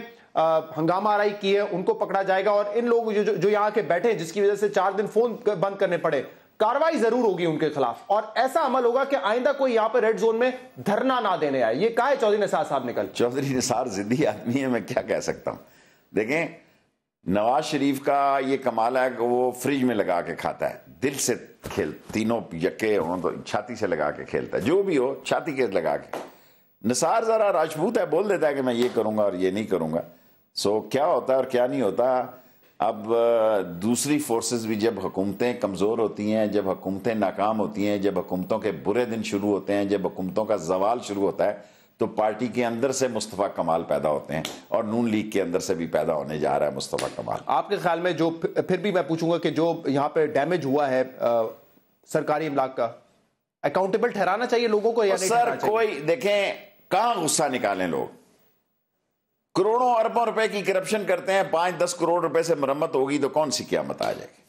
हंगामा आराई की है उनको पकड़ा जाएगा, और इन लोग जो यहाँ के बैठे हैं जिसकी वजह से 4 दिन फोन बंद करने पड़े, कार्रवाई जरूर होगी उनके खिलाफ, और ऐसा अमल होगा कि आइंदा कोई यहाँ पे रेड जोन में धरना ना देने आए। ये कहा है चौधरी निसार साहब ने कल। चौधरी निसार जिद्दी आदमी है, मैं क्या कह सकता हूं। देखें, नवाज शरीफ का ये कमाल है कि वो फ्रिज में लगा के खाता है, दिल से खेल, तीनों यक्के हों तो छाती से लगा के खेलता है, जो भी हो छाती के लगा के। निसार जरा राजपूत है, बोल देता है कि मैं ये करूंगा और ये नहीं करूंगा। सो क्या होता है और क्या नहीं होता। अब दूसरी फोर्सेस भी, जब हुकूमतें कमज़ोर होती हैं, जब हुकूमतें नाकाम होती हैं, जब हुकूमतों के बुरे दिन शुरू होते हैं, जब हुकूमतों का जवाल शुरू होता है, तो पार्टी के अंदर से मुस्तफ़ा कमाल पैदा होते हैं, और नून लीग के अंदर से भी पैदा होने जा रहा है मुस्तफ़ा कमाल। आपके ख्याल में जो, फिर भी मैं पूछूंगा कि जो यहाँ पे डैमेज हुआ है सरकारी इमलाक का, अकाउंटेबल ठहराना चाहिए लोगों को या नहीं? सर कोई, देखें, कहां गुस्सा निकालें लोग। करोड़ों अरबों रुपए की करप्शन करते हैं, 5-10 करोड़ रुपए से मरम्मत होगी तो कौन सी क़यामत आ जाएगी?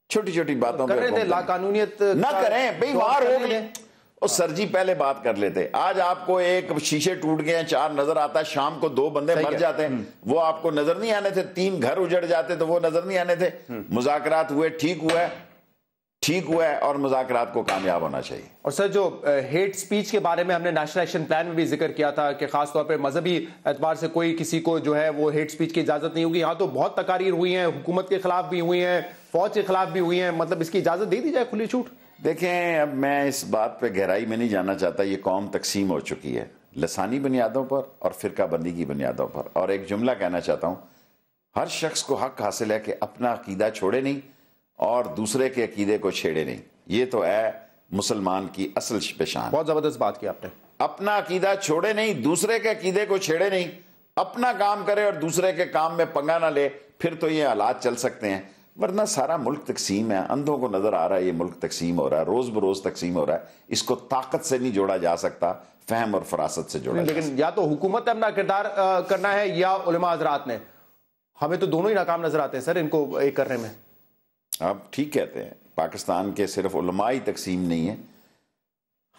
छोटी छोटी बातों पे लाकानूनियत ना करें भाई, वहां रोक लें। और सर जी पहले बात कर लेते। आज आपको एक शीशे टूट गए हैं 4 नजर आता है, शाम को 2 बंदे मर जाते हैं, वो आपको नजर नहीं आने थे। 3 घर उजड़ जाते तो वो नजर नहीं आने थे। मुज़ाकरात हुए, ठीक हुआ है, और मुज़ाकरात को कामयाब होना चाहिए। और सर जो हेट स्पीच के बारे में हमने नेशनल एक्शन प्लान में भी जिक्र किया था कि खासतौर पर मजहबी एतबार से कोई किसी को जो है वो हेट स्पीच की इजाजत नहीं होगी। यहाँ तो बहुत तकारीर हुई हैं, हुकूमत के खिलाफ भी हुई हैं, फौज के खिलाफ भी हुई हैं, मतलब इसकी इजाजत दे दी जाए, खुली छूट? देखें, अब मैं इस बात पे गहराई में नहीं जाना चाहता। ये कौम तकसीम हो चुकी है लसानी बुनियादों पर और फिरकाबंदी की बुनियादों पर। और एक जुमला कहना चाहता हूँ, हर शख्स को हक हासिल है कि अपना अकीदा छोड़े नहीं और दूसरे के अकीदे को छेड़े नहीं। ये तो है मुसलमान की असल पेशान। बहुत जबरदस्त बात की आपने। अपना अकीदा छोड़े नहीं, दूसरे के अकीदे को छेड़े नहीं, अपना काम करे और दूसरे के काम में पंगा ना ले, फिर तो ये हालात चल सकते हैं। वरना सारा मुल्क तकसीम है, अंधों को नजर आ रहा है ये मुल्क तकसीम हो रहा है, रोज बरोज तकसीम हो रहा है। इसको ताकत से नहीं जोड़ा जा सकता, फहम और फरासत से जोड़ा। लेकिन या तो हुकूमत ने अपना किरदार करना है या उलमा हज़रात ने। हमें तो दोनों ही नाकाम नजर आते हैं सर इनको एक करने में। आप ठीक कहते हैं, पाकिस्तान के सिर्फ उलमा ही तकसीम नहीं है,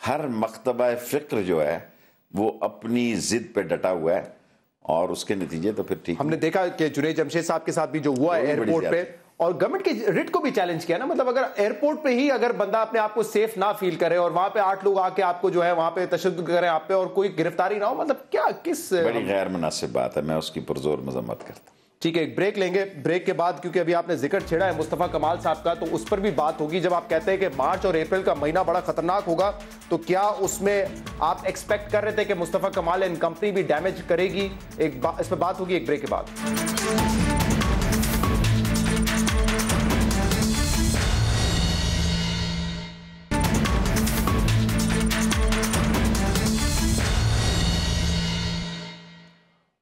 हर मकतबा फ़िक्र जो है वो अपनी जिद पे डटा हुआ है, और उसके नतीजे तो फिर ठीक। हमने देखा कि जुनैद जमशेद साहब के साथ भी जो हुआ है एयरपोर्ट पे, और गवर्नमेंट के रिट को भी चैलेंज किया ना। मतलब अगर एयरपोर्ट पे ही अगर बंदा अपने आप को सेफ ना फील करे और वहां पे 8 लोग आके आपको जो है वहां पे तशद्दुद करें आप पे और कोई गिरफ्तारी ना हो, मतलब क्या, किस बड़ी गैर मुनासिब बात है। मैं उसकी पुरजोर मजम्मत करता हूं। ठीक है, एक ब्रेक लेंगे। ब्रेक के बाद, क्योंकि अभी आपने जिक्र छेड़ा है मुस्तफ़ा कमाल साहब का, तो उस पर भी बात होगी। जब आप कहते हैं कि मार्च और अप्रैल का महीना बड़ा खतरनाक होगा, तो क्या उसमें आप एक्सपेक्ट कर रहे थे कि मुस्तफ़ा कमाल एंड कंपनी भी डैमेज करेगी? इस पर बात होगी एक ब्रेक के बाद।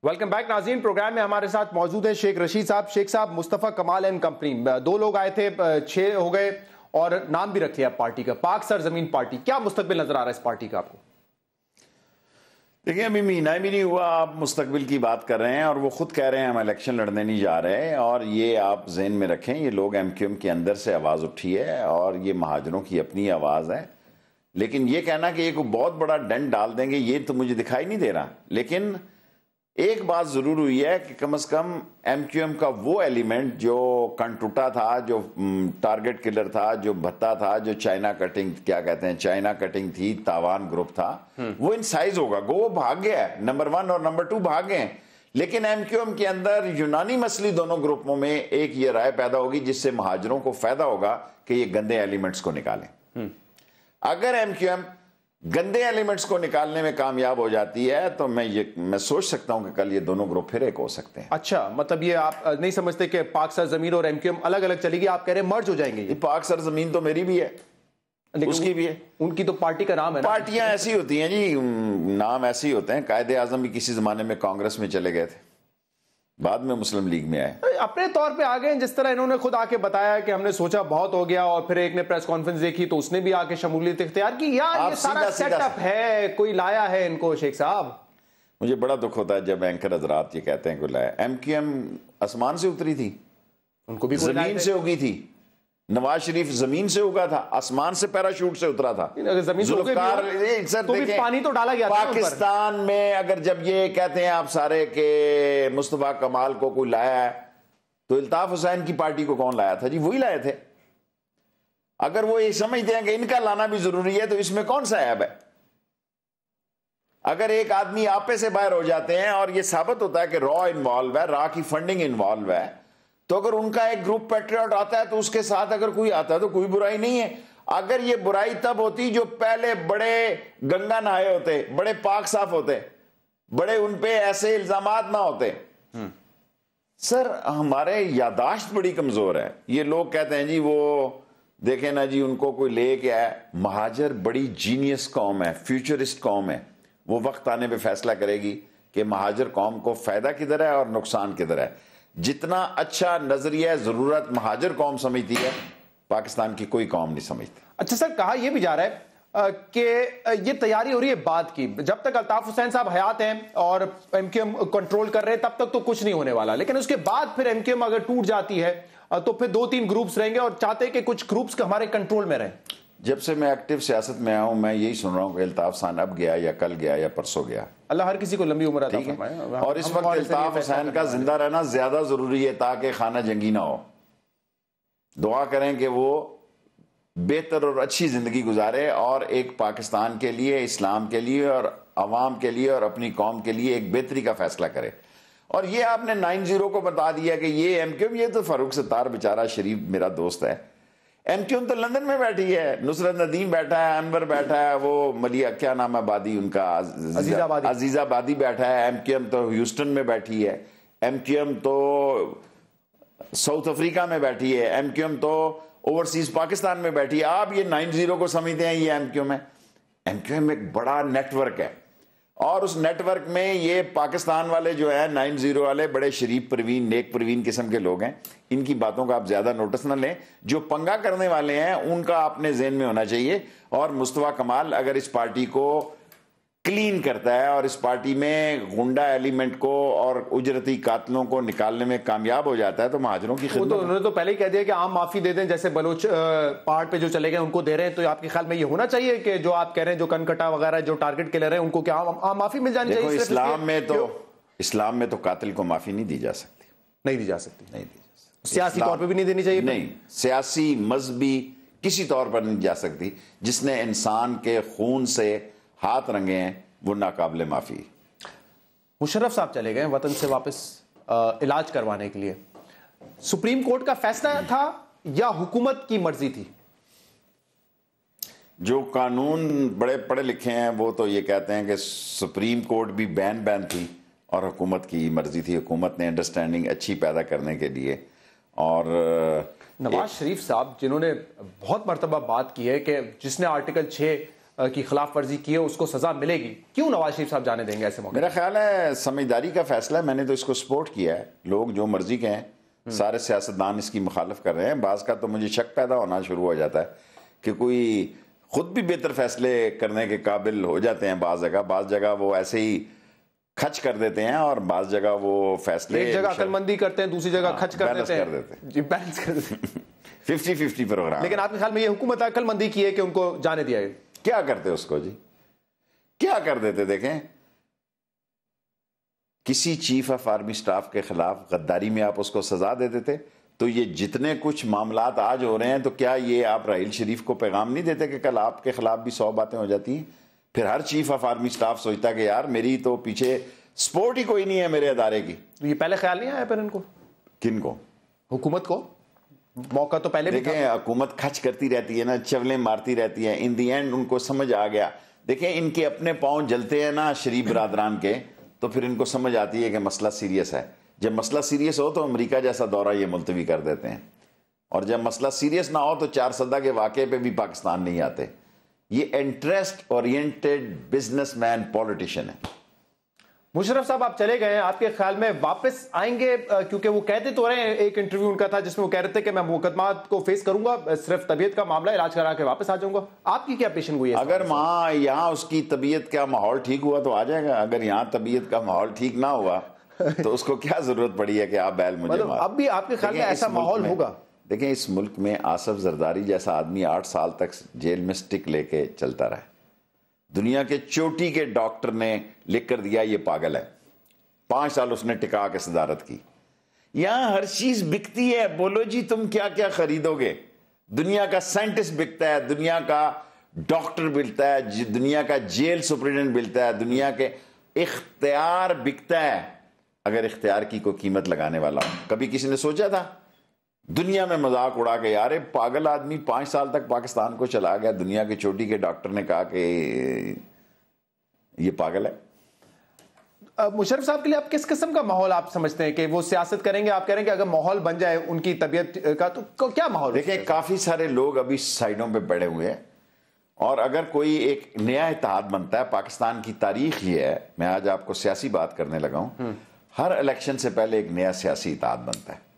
वेलकम बैक नाज़रीन। प्रोग्राम में हमारे साथ मौजूद है शेख रशीद साहब। शेख साहब, मुस्तफ़ा कमाल एंड कंपनी, 2 लोग आए थे, 6 हो गए, और नाम भी रख लिया पार्टी का, पाक सरजमीन पार्टी। क्या मुस्तकबिल नजर आ रहा है इस पार्टी का आपको? देखिए, अभी महीना भी नहीं हुआ, आप मुस्तकबिल की बात कर रहे हैं, और वो खुद कह रहे हैं हम इलेक्शन लड़ने नहीं जा रहे। और ये आप जहन में रखें, ये लोग MQM के अंदर से आवाज़ उठी है, और ये महाजरों की अपनी आवाज़ है। लेकिन ये कहना कि ये कोई बहुत बड़ा डेंट डाल देंगे, ये तो मुझे दिखाई नहीं दे रहा। लेकिन एक बात जरूर हुई है कि कम से कम MQM का वो एलिमेंट जो कंटूटा था, जो टारगेट किलर था, जो भत्ता था, जो चाइना कटिंग, क्या कहते हैं, चाइना कटिंग थी, तावान ग्रुप था, वो इन साइज होगा। वो भाग गया है, नंबर 1 और नंबर 2 भाग गए। लेकिन MQM के अंदर यूनानी मसली दोनों ग्रुपों में एक ये राय पैदा होगी जिससे महाजरों को फायदा होगा कि ये गंदे एलिमेंट्स को निकालें। अगर MQM गंदे एलिमेंट्स को निकालने में कामयाब हो जाती है, तो मैं सोच सकता हूं कि कल ये दोनों ग्रुप फिर एक हो सकते हैं। अच्छा, मतलब ये आप नहीं समझते कि पाक सरजमीन और एमक्यूएम अलग अलग चलेगी, आप कह रहे हैं मर्ज हो जाएंगे? ये पाक सरजमीन तो मेरी भी है, उसकी भी है। उनकी तो पार्टी का नाम है ना। पार्टियां ऐसी होती हैं जी, नाम ऐसे ही होते हैं। कायदे आजम भी किसी जमाने में कांग्रेस में चले गए थे, बाद में मुस्लिम लीग में आए। अपने तौर पे आ गए, जिस तरह इन्होंने खुद आके बताया कि हमने सोचा बहुत हो गया, और फिर एक ने प्रेस कॉन्फ्रेंस देखी तो उसने भी आके शमूलियत इख्तियार की। यार ये सारा सेटअप है, कोई लाया है इनको शेख साहब? मुझे बड़ा दुख होता है जब एंकर हजरात ये कहते हैं कोई लाया। एमक्यूएम आसमान से उतरी थी, उनको भी जमीन से उगी थी। नवाज शरीफ जमीन से उगा था, आसमान से पैराशूट से उतरा था। जमीन से तो भी पानी तो डाला गया था पाकिस्तान में। अगर जब ये कहते हैं आप सारे के मुस्तफा कमाल को कोई लाया है, तो इल्ताफ हुसैन की पार्टी को कौन लाया था जी? वही लाए थे। अगर वो ये समझते हैं कि इनका लाना भी जरूरी है, तो इसमें कौन सा ऐब है? अगर एक आदमी आपे से बाहर हो जाते हैं और ये साबित होता है कि रॉ इन्वॉल्व है, रॉ की फंडिंग इन्वॉल्व है, तो अगर उनका एक ग्रुप पैट्रियट आता है तो उसके साथ अगर कोई आता है तो कोई बुराई नहीं है। अगर ये बुराई तब होती जो पहले बड़े गंगा नहाए होते, बड़े पाक साफ होते, बड़े उन पे ऐसे इल्जामात ना होते। सर हमारे यादाश्त बड़ी कमजोर है। ये लोग कहते हैं जी वो देखें ना जी, उनको कोई ले के आए। महाजर बड़ी जीनियस कौम है, फ्यूचरिस्ट कौम है। वो वक्त आने पे फैसला करेगी कि महाजर कौम को फायदा किधर है और नुकसान किधर है। जितना अच्छा नजरिया जरूरत महाजर कौम समझती है, पाकिस्तान की कोई कौम नहीं समझती। अच्छा सर, कहा यह भी जा रहा है कि ये तैयारी हो रही है बात की, जब तक अल्ताफ हुसैन साहब हयात हैं और एमक्यूएम कंट्रोल कर रहे हैं तब तक तो कुछ नहीं होने वाला, लेकिन उसके बाद फिर एमक्यूएम अगर टूट जाती है तो फिर 2-3 ग्रुप्स रहेंगे, और चाहते हैं कि कुछ ग्रुप्स हमारे कंट्रोल में रहें। जब से मैं एक्टिव सियासत में आया हूं, मैं यही सुन रहा हूं कि अल्ताफ हुसैन अब गया या कल गया या परसों गया। अल्लाह हर किसी को लंबी उम्र अता फरमाए। और इस वक्त अल्ताफ हुसैन का जिंदा रहना ज्यादा जरूरी है ताकि खाना जंगी ना हो। दुआ करें कि वो बेहतर और अच्छी जिंदगी गुजारे और एक पाकिस्तान के लिए, इस्लाम के लिए और अवाम के लिए और अपनी कौम के लिए एक बेहतरी का फैसला करे। और ये आपने 9-0 को बता दिया कि ये एमक्यूएम, ये तो फारूक सत्तार बेचारा शरीफ मेरा दोस्त है। एमक्यूएम तो लंदन में बैठी है, नुसरत नदीम बैठा है, अनवर बैठा है, वो मलिया क्या नाम है बादी उनका, अजीजाबादी बैठा है। एमक्यूएम तो ह्यूस्टन में बैठी है, एमक्यूएम तो साउथ अफ्रीका में बैठी है, एमक्यूएम तो ओवरसीज पाकिस्तान में बैठी है। आप ये 9-0 को समझते हैं ये एमक्यूएम है? एमक्यूएम एक बड़ा नेटवर्क है, और उस नेटवर्क में ये पाकिस्तान वाले जो है 9-0 वाले बड़े शरीफ प्रवीण, नेक प्रवीण किस्म के लोग हैं। इनकी बातों का आप ज्यादा नोटिस ना लें। जो पंगा करने वाले हैं उनका अपने ज़हन में होना चाहिए। और मुस्तफा कमाल अगर इस पार्टी को क्लीन करता है और इस पार्टी में गुंडा एलिमेंट को और उजरती कातलों को निकालने में कामयाब हो जाता है, तो महाजरों की खिदमत। उन्होंने तो पहले ही कह दिया कि आम माफी दे दें, जैसे बलोच पहाड़ पे जो चले गए उनको दे रहे हैं। तो आपके ख्याल में ये होना चाहिए कि जो आप कह रहे हैं जो कनकटा वगैरह जो टारगेट के ले रहे हैं उनको क्या आम माफी मिल जानी चाहिए? इस्लाम में तो कातिल को माफी नहीं दी जा सकती, नहीं दी जा सकती, सियासी तौर पर भी नहीं देनी चाहिए। नहीं, सियासी मजहबी किसी तौर पर नहीं जा सकती। जिसने इंसान के खून से हाथ रंगे हैं वो नाकाबिले माफी। मुशर्रफ साहब चले गए वतन से वापस इलाज करवाने के लिए। सुप्रीम कोर्ट का फैसला था या हुकूमत की मर्जी थी? जो कानून बड़े पढ़े लिखे हैं वो तो ये कहते हैं कि सुप्रीम कोर्ट भी बैन थी और हुकूमत की मर्जी थी। हुकूमत ने अंडरस्टैंडिंग अच्छी पैदा करने के लिए, और नवाज शरीफ साहब जिन्होंने बहुत मरतबा बात की है कि जिसने आर्टिकल 6 की खिलाफ वर्जी की है उसको सजा मिलेगी, क्यों नवाज शरीफ साहब जाने देंगे ऐसे मौके? मेरा ख्याल है समझदारी का फैसला है। मैंने तो इसको सपोर्ट किया है। लोग जो मर्जी के हैं, सारे सियासतदान इसकी मुखालफ कर रहे हैं। बाज़ का तो मुझे शक पैदा होना शुरू हो जाता है कि कोई खुद भी बेहतर फैसले करने के काबिल हो जाते हैं। बाज़ जगह वो ऐसे ही खच कर देते हैं, और बाज़ जगह वो फैसले एक जगह अकलमंदी करते हैं, दूसरी जगह खच कर देते हैं। जी, बैलेंस कर देते हैं। 50-50 प्रोग्राम। लेकिन आपके ख्याल में ये हुकूमत अकलमंदी की है कि उनको जाने दिया है? क्या करते उसको जी, क्या कर देते? देखें, किसी चीफ ऑफ आर्मी स्टाफ के खिलाफ गद्दारी में आप उसको सजा दे देते, तो ये जितने कुछ मामलात आज हो रहे हैं, तो क्या ये आप राहील शरीफ को पैगाम नहीं देते कि कल आपके खिलाफ भी 100 बातें हो जाती हैं? फिर हर चीफ ऑफ आर्मी स्टाफ सोचता कि यार मेरी तो पीछे सपोर्ट ही कोई नहीं है मेरे अदारे की। ये पहले ख्याल नहीं आया फिर इनको? किन को? हुकूमत को मौका तो पहले देखें, हुकूमत खच करती रहती है ना, चवलें मारती रहती है। इन दी एंड उनको समझ आ गया। देखिए, इनके अपने पांव जलते हैं ना शरीफ बरादरान के, तो फिर इनको समझ आती है कि मसला सीरियस है। जब मसला सीरियस हो तो अमेरिका जैसा दौरा ये मुलतवी कर देते हैं, और जब मसला सीरियस ना हो तो 4 सदा के वाक़े पे भी पाकिस्तान नहीं आते। ये इंटरेस्ट ओरिएंटेड बिजनेसमैन पॉलिटिशियन है। मुशर्रफ साहब, आप चले गए हैं, आपके ख्याल में वापस आएंगे? क्योंकि वो कहते तो रहे हैं, एक इंटरव्यू उनका था जिसमें वो कह रहे थे कि मैं मुकदमा को फेस करूंगा, सिर्फ तबीयत का मामला, इलाज करा के वापस आ जाऊंगा। आपकी क्या पेशन गोई है? अगर वहां यहाँ उसकी तबीयत का माहौल ठीक हुआ तो आ जाएगा, अगर यहाँ तबीयत का माहौल ठीक ना हुआ तो उसको क्या जरूरत पड़ी है कि आप बैल मुझे मतलब अब भी आपके ख्याल में ऐसा माहौल होगा? देखिए, इस मुल्क में आसिफ जरदारी जैसा आदमी 8 साल तक जेल में स्टिक लेके चलता रहा। दुनिया के चोटी के डॉक्टर ने लिख कर दिया ये पागल है। 5 साल उसने टिका के सदारत की। यहां हर चीज बिकती है, बोलो जी तुम क्या क्या खरीदोगे। दुनिया का साइंटिस्ट बिकता है, दुनिया का डॉक्टर बिकता है, दुनिया का जेल सुपरिटेंडेंट बिकता है, दुनिया के इख्तियार बिकता है, अगर इख्तियार की कोई कीमत लगाने वाला हो। कभी किसी ने सोचा था? दुनिया में मजाक उड़ा के, यार पागल आदमी 5 साल तक पाकिस्तान को चला गया, दुनिया के चोटी के डॉक्टर ने कहा कि ये पागल है। मुशर्रफ साहब के लिए आप किस किस्म का माहौल आप समझते हैं कि वो सियासत करेंगे? आप कह रहे हैं कि अगर माहौल बन जाए उनकी तबीयत का, तो क्या माहौल? देखिए, काफी सारे लोग अभी साइडों पे पड़े हुए हैं, और अगर कोई एक नया इत्तेहाद बनता है, पाकिस्तान की तारीख ये है, मैं आज आपको सियासी बात करने लगा हूं, हर इलेक्शन से पहले एक नया सियासी इत्तेहाद बनता है।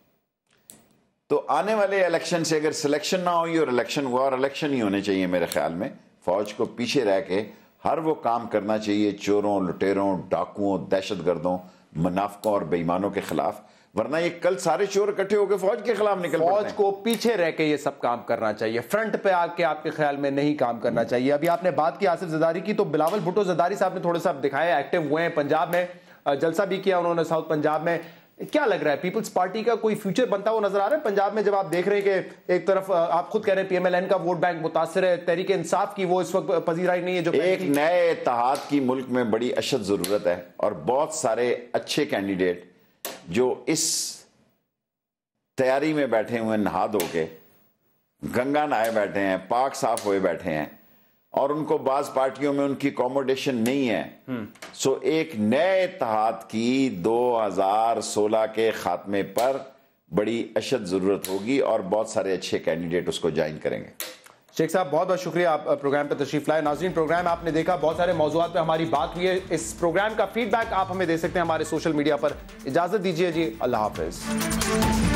तो आने वाले इलेक्शन से अगर सिलेक्शन ना हुई और इलेक्शन हुआ, और इलेक्शन ही होने चाहिए मेरे ख्याल में, फौज को पीछे रह के हर वो काम करना चाहिए चोरों, लुटेरों, डाकुओं, दहशतगर्दों, मुनाफिकों और बेईमानों के खिलाफ, वरना ये कल सारे चोर इकट्ठे होकर फौज के खिलाफ निकल पड़ते हैं। फौज को पीछे रह के ये सब काम करना चाहिए, फ्रंट पे आके आपके ख्याल में नहीं काम करना चाहिए। अभी आपने बात की आसिफ जरदारी की, तो बिलावल भुट्टो जरदारी साहब ने थोड़ा सा दिखाया, एक्टिव हुए हैं पंजाब में, जलसा भी किया उन्होंने साउथ पंजाब में। क्या लग रहा है, पीपल्स पार्टी का कोई फ्यूचर बनता हुआ नजर आ रहा है पंजाब में? जब आप देख रहे हैं कि एक तरफ आप खुद कह रहे हैं PMLN का वोट बैंक मुतासिर है, तहरीक इंसाफ की वो इस वक्त पजीराई नहीं है, जो एक नए इत्तेहाद की मुल्क में बड़ी अशद जरूरत है, और बहुत सारे अच्छे कैंडिडेट जो इस तैयारी में बैठे हुए, नहा धो के गंगा नहाए बैठे हैं, पाक साफ हुए बैठे हैं, और उनको बाज पार्टियों में उनकी अकोमोडेशन नहीं है। सो एक नए इत्तेहाद की 2016 के खात्मे पर बड़ी अशद जरूरत होगी, और बहुत सारे अच्छे कैंडिडेट उसको ज्वाइन करेंगे। शेख साहब, बहुत बहुत शुक्रिया, आप प्रोग्राम पर तशरीफ लाए। नाज़रीन, प्रोग्राम आपने देखा, बहुत सारे मौज़ूआत पे हमारी बात हुई है। इस प्रोग्राम का फीडबैक आप हमें दे सकते हैं हमारे सोशल मीडिया पर। इजाजत दीजिए जी, अल्लाह हाफिज।